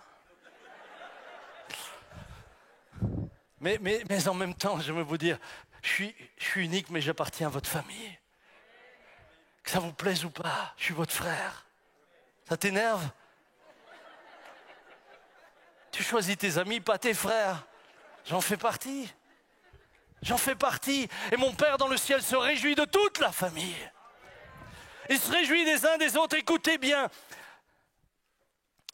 Mais en même temps, je veux vous dire, je suis unique, mais j'appartiens à votre famille. Que ça vous plaise ou pas, je suis votre frère. Ça t'énerve? Tu choisis tes amis, pas tes frères. J'en fais partie. J'en fais partie. Et mon Père dans le ciel se réjouit de toute la famille. Il se réjouit des uns des autres. Écoutez bien.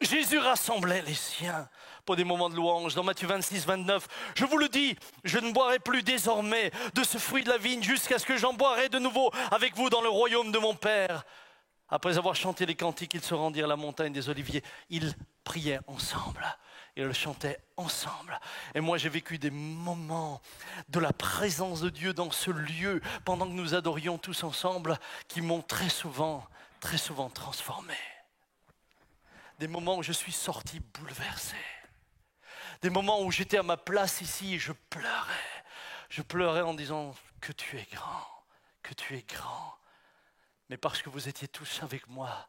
Jésus rassemblait les siens pour des moments de louange. Dans Matthieu 26, 29, je vous le dis, je ne boirai plus désormais de ce fruit de la vigne jusqu'à ce que j'en boirai de nouveau avec vous dans le royaume de mon Père. Après avoir chanté les cantiques, ils se rendirent à la montagne des Oliviers. Ils priaient ensemble. Ils le chantaient ensemble. Et moi, j'ai vécu des moments de la présence de Dieu dans ce lieu, pendant que nous adorions tous ensemble, qui m'ont très souvent transformé. Des moments où je suis sorti bouleversé. Des moments où j'étais à ma place ici et je pleurais. Je pleurais en disant que tu es grand, que tu es grand. Mais parce que vous étiez tous avec moi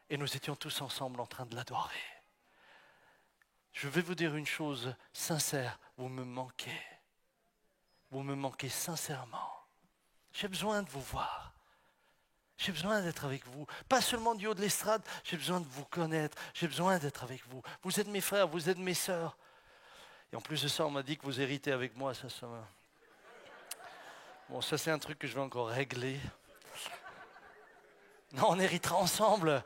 et nous étions tous ensemble en train de l'adorer. Je vais vous dire une chose sincère, vous me manquez. Vous me manquez sincèrement. J'ai besoin de vous voir. J'ai besoin d'être avec vous. Pas seulement du haut de l'estrade, j'ai besoin de vous connaître. J'ai besoin d'être avec vous. Vous êtes mes frères, vous êtes mes sœurs. Et en plus de ça, on m'a dit que vous héritez avec moi. Bon, ça c'est un truc que je vais encore régler. Non, on héritera ensemble.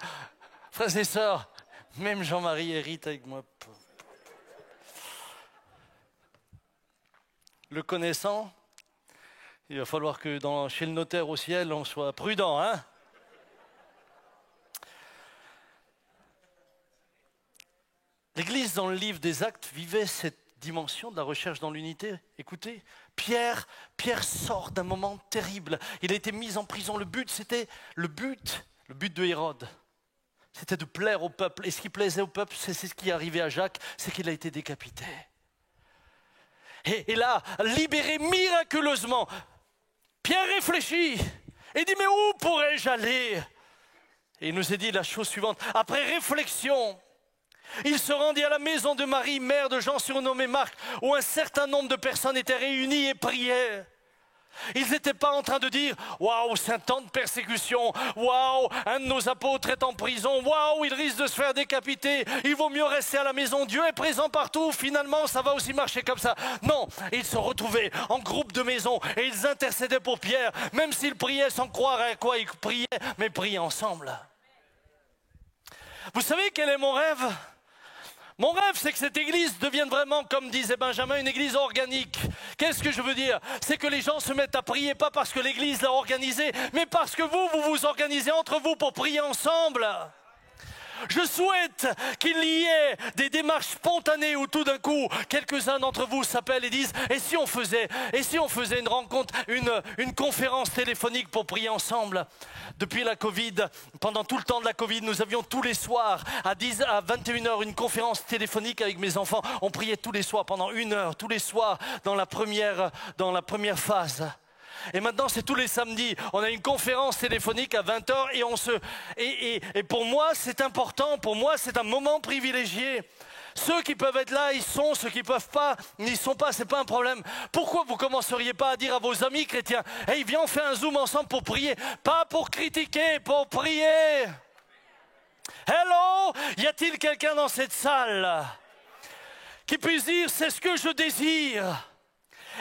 Frères et sœurs, même Jean-Marie hérite avec moi. Le connaissant, il va falloir que chez le notaire au ciel, on soit prudent, hein? L'Église, dans le livre des Actes, vivait cette dimension de la recherche dans l'unité. Écoutez, Pierre sort d'un moment terrible. Il a été mis en prison. Le but de Hérode, c'était de plaire au peuple. Et ce qui plaisait au peuple, c'est ce qui est arrivé à Jacques, c'est qu'il a été décapité. Et là, libéré miraculeusement, Pierre réfléchit et dit, mais où pourrais-je aller? Et il nous a dit la chose suivante, après réflexion, il se rendit à la maison de Marie, mère de Jean surnommé Marc, où un certain nombre de personnes étaient réunies et priaient. Ils n'étaient pas en train de dire « Waouh, c'est un temps de persécution. Waouh, un de nos apôtres est en prison. Waouh, il risque de se faire décapiter. Il vaut mieux rester à la maison. Dieu est présent partout. Finalement, ça va aussi marcher comme ça. » Non, ils se retrouvaient en groupe de maison et ils intercédaient pour Pierre, même s'ils priaient sans croire à quoi ils priaient, mais priaient ensemble. Vous savez quel est mon rêve ? Mon rêve, c'est que cette église devienne vraiment, comme disait Benjamin, une église organique. Qu'est-ce que je veux dire? C'est que les gens se mettent à prier, pas parce que l'église l'a organisé, mais parce que vous vous organisez entre vous pour prier ensemble. Je souhaite qu'il y ait des démarches spontanées où tout d'un coup, quelques-uns d'entre vous s'appellent et disent « Et si on faisait une rencontre, une conférence téléphonique pour prier ensemble ?» Depuis la Covid, pendant tout le temps de la Covid, nous avions tous les soirs à 21h une conférence téléphonique avec mes enfants. On priait tous les soirs pendant 1 heure, tous les soirs dans la première phase. Et maintenant, c'est tous les samedis. On a une conférence téléphonique à 20h et pour moi, c'est important. Pour moi, c'est un moment privilégié. Ceux qui peuvent être là, ils sont. Ceux qui ne peuvent pas, n'y sont pas. C'est pas un problème. Pourquoi vous commenceriez pas à dire à vos amis chrétiens, hey, viens, on fait un Zoom ensemble pour prier. Pas pour critiquer, pour prier. Hello, y a-t-il quelqu'un dans cette salle qui puisse dire, c'est ce que je désire?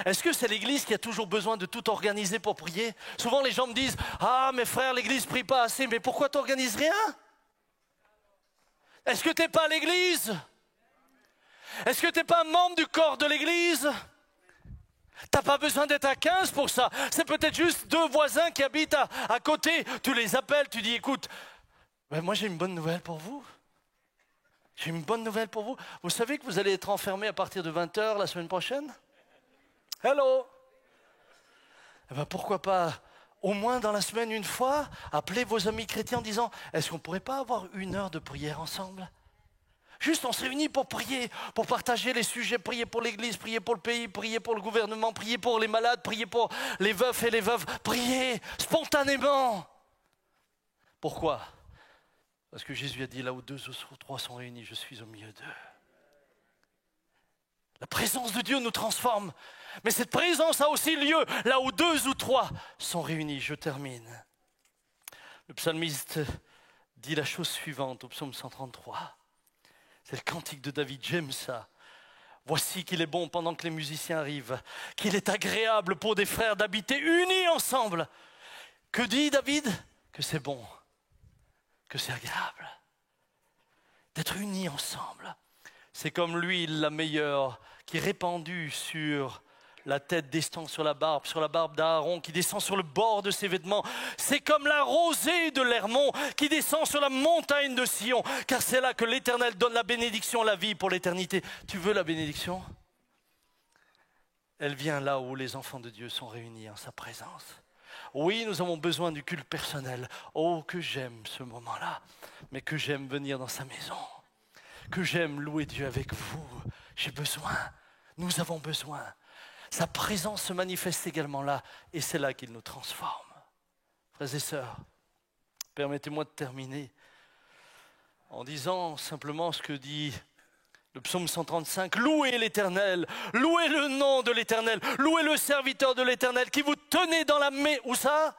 Est-ce que c'est l'église qui a toujours besoin de tout organiser pour prier? Souvent les gens me disent, ah mes frères, l'église ne prie pas assez, mais pourquoi tu n'organises rien? Est-ce que tu n'es pas à l'église? Est-ce que tu n'es pas un membre du corps de l'église? Tu n'as pas besoin d'être à 15 pour ça. C'est peut-être juste 2 voisins qui habitent à côté. Tu les appelles, tu dis, écoute, ben moi j'ai une bonne nouvelle pour vous. J'ai une bonne nouvelle pour vous. Vous savez que vous allez être enfermés à partir de 20h la semaine prochaine? Hello. Eh ben pourquoi pas, au moins dans la semaine une fois, appeler vos amis chrétiens en disant, est-ce qu'on ne pourrait pas avoir 1 heure de prière ensemble? Juste on se réunit pour prier, pour partager les sujets, prier pour l'église, prier pour le pays, prier pour le gouvernement, prier pour les malades, prier pour les veufs et les veuves, prier spontanément. Pourquoi? Parce que Jésus a dit, là où 2 ou 3 sont réunis, je suis au milieu d'eux. La présence de Dieu nous transforme. Mais cette présence a aussi lieu là où 2 ou 3 sont réunis. Je termine. Le psalmiste dit la chose suivante au psaume 133. C'est le cantique de David, j'aime ça. Voici qu'il est bon pendant que les musiciens arrivent, qu'il est agréable pour des frères d'habiter unis ensemble. Que dit David? Que c'est bon, que c'est agréable d'être unis ensemble. C'est comme l'huile la meilleure qui est répandue sur la tête, descend sur la barbe d'Aaron, qui descend sur le bord de ses vêtements. C'est comme la rosée de l'Hermon qui descend sur la montagne de Sion, car c'est là que l'Éternel donne la bénédiction, la vie pour l'éternité. Tu veux la bénédiction? Elle vient là où les enfants de Dieu sont réunis en sa présence. Oui, nous avons besoin du culte personnel. Oh, que j'aime ce moment-là, mais que j'aime venir dans sa maison, que j'aime louer Dieu avec vous. J'ai besoin, nous avons besoin. Sa présence se manifeste également là, et c'est là qu'il nous transforme. Frères et sœurs, permettez-moi de terminer en disant simplement ce que dit le psaume 135. Louez l'Éternel, louez le nom de l'Éternel, louez le serviteur de l'Éternel qui vous tenait dans la maison. Où ça?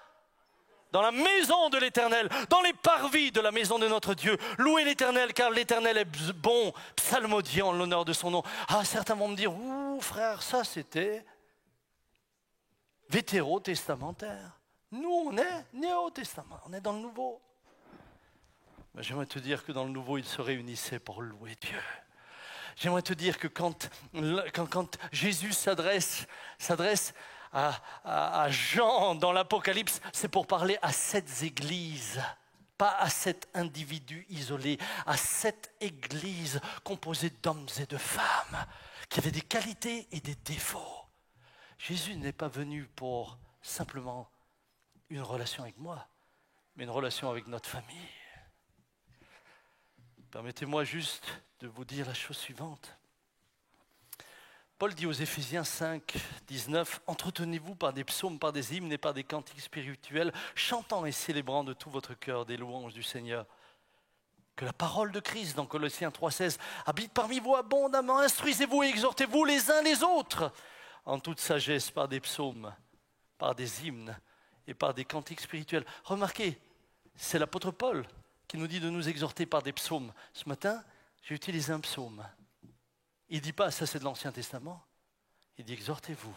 Dans la maison de l'Éternel, dans les parvis de la maison de notre Dieu. Louez l'Éternel, car l'Éternel est bon, psalmodiant l'honneur de son nom. Ah, certains vont me dire, ouh frère, ça c'était vétérotestamentaire. Nous, on est néo-testament, on est dans le nouveau. Mais j'aimerais te dire que dans le nouveau, ils se réunissaient pour louer Dieu. J'aimerais te dire que quand Jésus s'adresse à Jean dans l'Apocalypse, c'est pour parler à 7 églises, pas à 7 individus isolés, à 7 églises composées d'hommes et de femmes qui avaient des qualités et des défauts. Jésus n'est pas venu pour simplement une relation avec moi, mais une relation avec notre famille. Permettez-moi juste de vous dire la chose suivante. Paul dit aux Éphésiens 5, 19, « Entretenez-vous par des psaumes, par des hymnes et par des cantiques spirituels, chantant et célébrant de tout votre cœur des louanges du Seigneur. Que la parole de Christ, dans Colossiens 3, 16, habite parmi vous abondamment, instruisez-vous et exhortez-vous les uns les autres, en toute sagesse par des psaumes, par des hymnes et par des cantiques spirituels. » Remarquez, c'est l'apôtre Paul qui nous dit de nous exhorter par des psaumes. Ce matin, j'ai utilisé un psaume. Il ne dit pas, ça c'est de l'Ancien Testament. Il dit, exhortez-vous.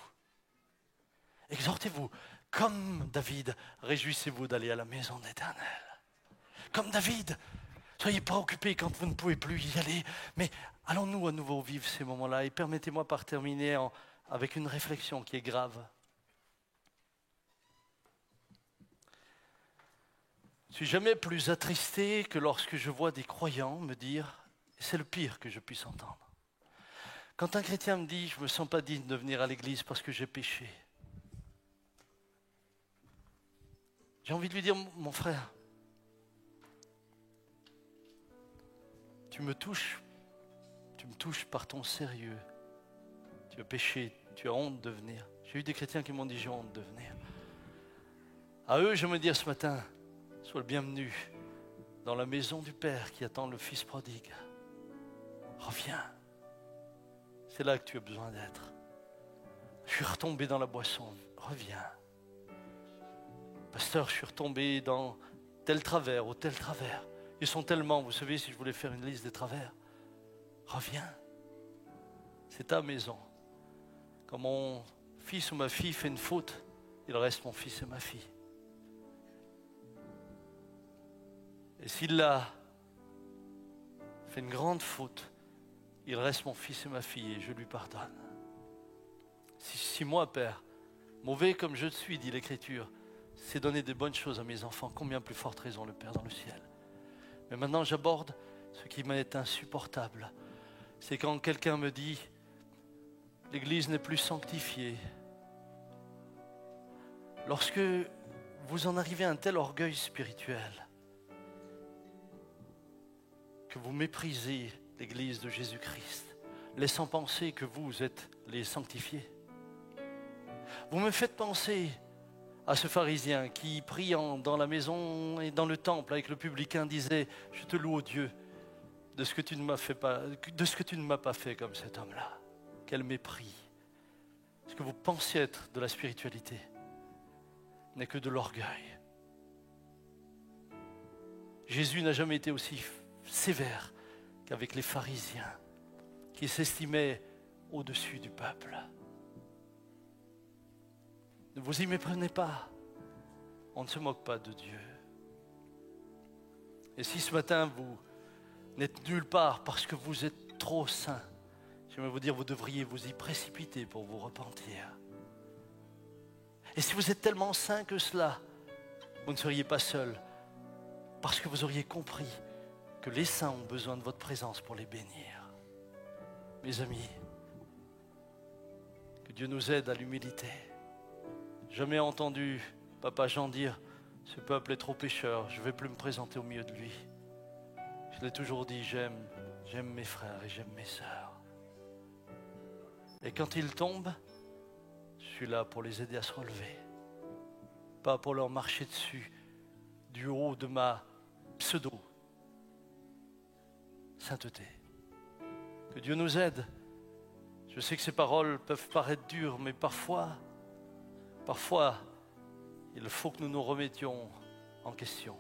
Exhortez-vous. Comme David, réjouissez-vous d'aller à la maison de l'Éternel. Comme David, soyez préoccupés quand vous ne pouvez plus y aller. Mais allons-nous à nouveau vivre ces moments-là. Et permettez-moi par terminer avec une réflexion qui est grave. Je ne suis jamais plus attristé que lorsque je vois des croyants me dire, et c'est le pire que je puisse entendre, quand un chrétien me dit, je ne me sens pas digne de venir à l'église parce que j'ai péché. J'ai envie de lui dire, mon frère, tu me touches par ton sérieux. Tu as péché, tu as honte de venir. J'ai eu des chrétiens qui m'ont dit, j'ai honte de venir. À eux, je me dis ce matin, sois le bienvenu dans la maison du Père qui attend le Fils prodigue. Reviens. C'est là que tu as besoin d'être. Je suis retombé dans la boisson. Reviens. Pasteur, je suis retombé dans tel travers ou tel travers. Ils sont tellement, vous savez, si je voulais faire une liste des travers. Reviens. C'est ta maison. Quand mon fils ou ma fille fait une faute, il reste mon fils et ma fille. Et s'il a fait une grande faute, il reste mon fils et ma fille et je lui pardonne. Si moi, Père, mauvais comme je suis, dit l'Écriture, c'est donner des bonnes choses à mes enfants, combien plus forte raison le Père dans le ciel. Mais maintenant j'aborde ce qui m'est insupportable. C'est quand quelqu'un me dit, l'Église n'est plus sanctifiée. Lorsque vous en arrivez à un tel orgueil spirituel, que vous méprisez l'Église de Jésus-Christ, laissant penser que vous êtes les sanctifiés. Vous me faites penser à ce pharisien qui, priant dans la maison et dans le temple avec le publicain, disait « Je te loue, ô Dieu, de ce que tu ne m'as pas fait comme cet homme-là. » Quel mépris. Ce que vous pensez être de la spiritualité n'est que de l'orgueil. Jésus n'a jamais été aussi sévère qu'avec les pharisiens qui s'estimaient au-dessus du peuple. Ne vous y méprenez pas. On ne se moque pas de Dieu. Et si ce matin vous n'êtes nulle part parce que vous êtes trop saint, j'aimerais vous dire, vous devriez vous y précipiter pour vous repentir. Et si vous êtes tellement saint que cela, vous ne seriez pas seul, parce que vous auriez compris que les saints ont besoin de votre présence pour les bénir. Mes amis, que Dieu nous aide à l'humilité. Jamais entendu Papa Jean dire « Ce peuple est trop pécheur, je ne vais plus me présenter au milieu de lui. » Je l'ai toujours dit, j'aime mes frères et j'aime mes sœurs. Et quand ils tombent, je suis là pour les aider à se relever. Pas pour leur marcher dessus du haut de ma pseudo-sainteté. Que Dieu nous aide. Je sais que ces paroles peuvent paraître dures, mais parfois, il faut que nous nous remettions en question.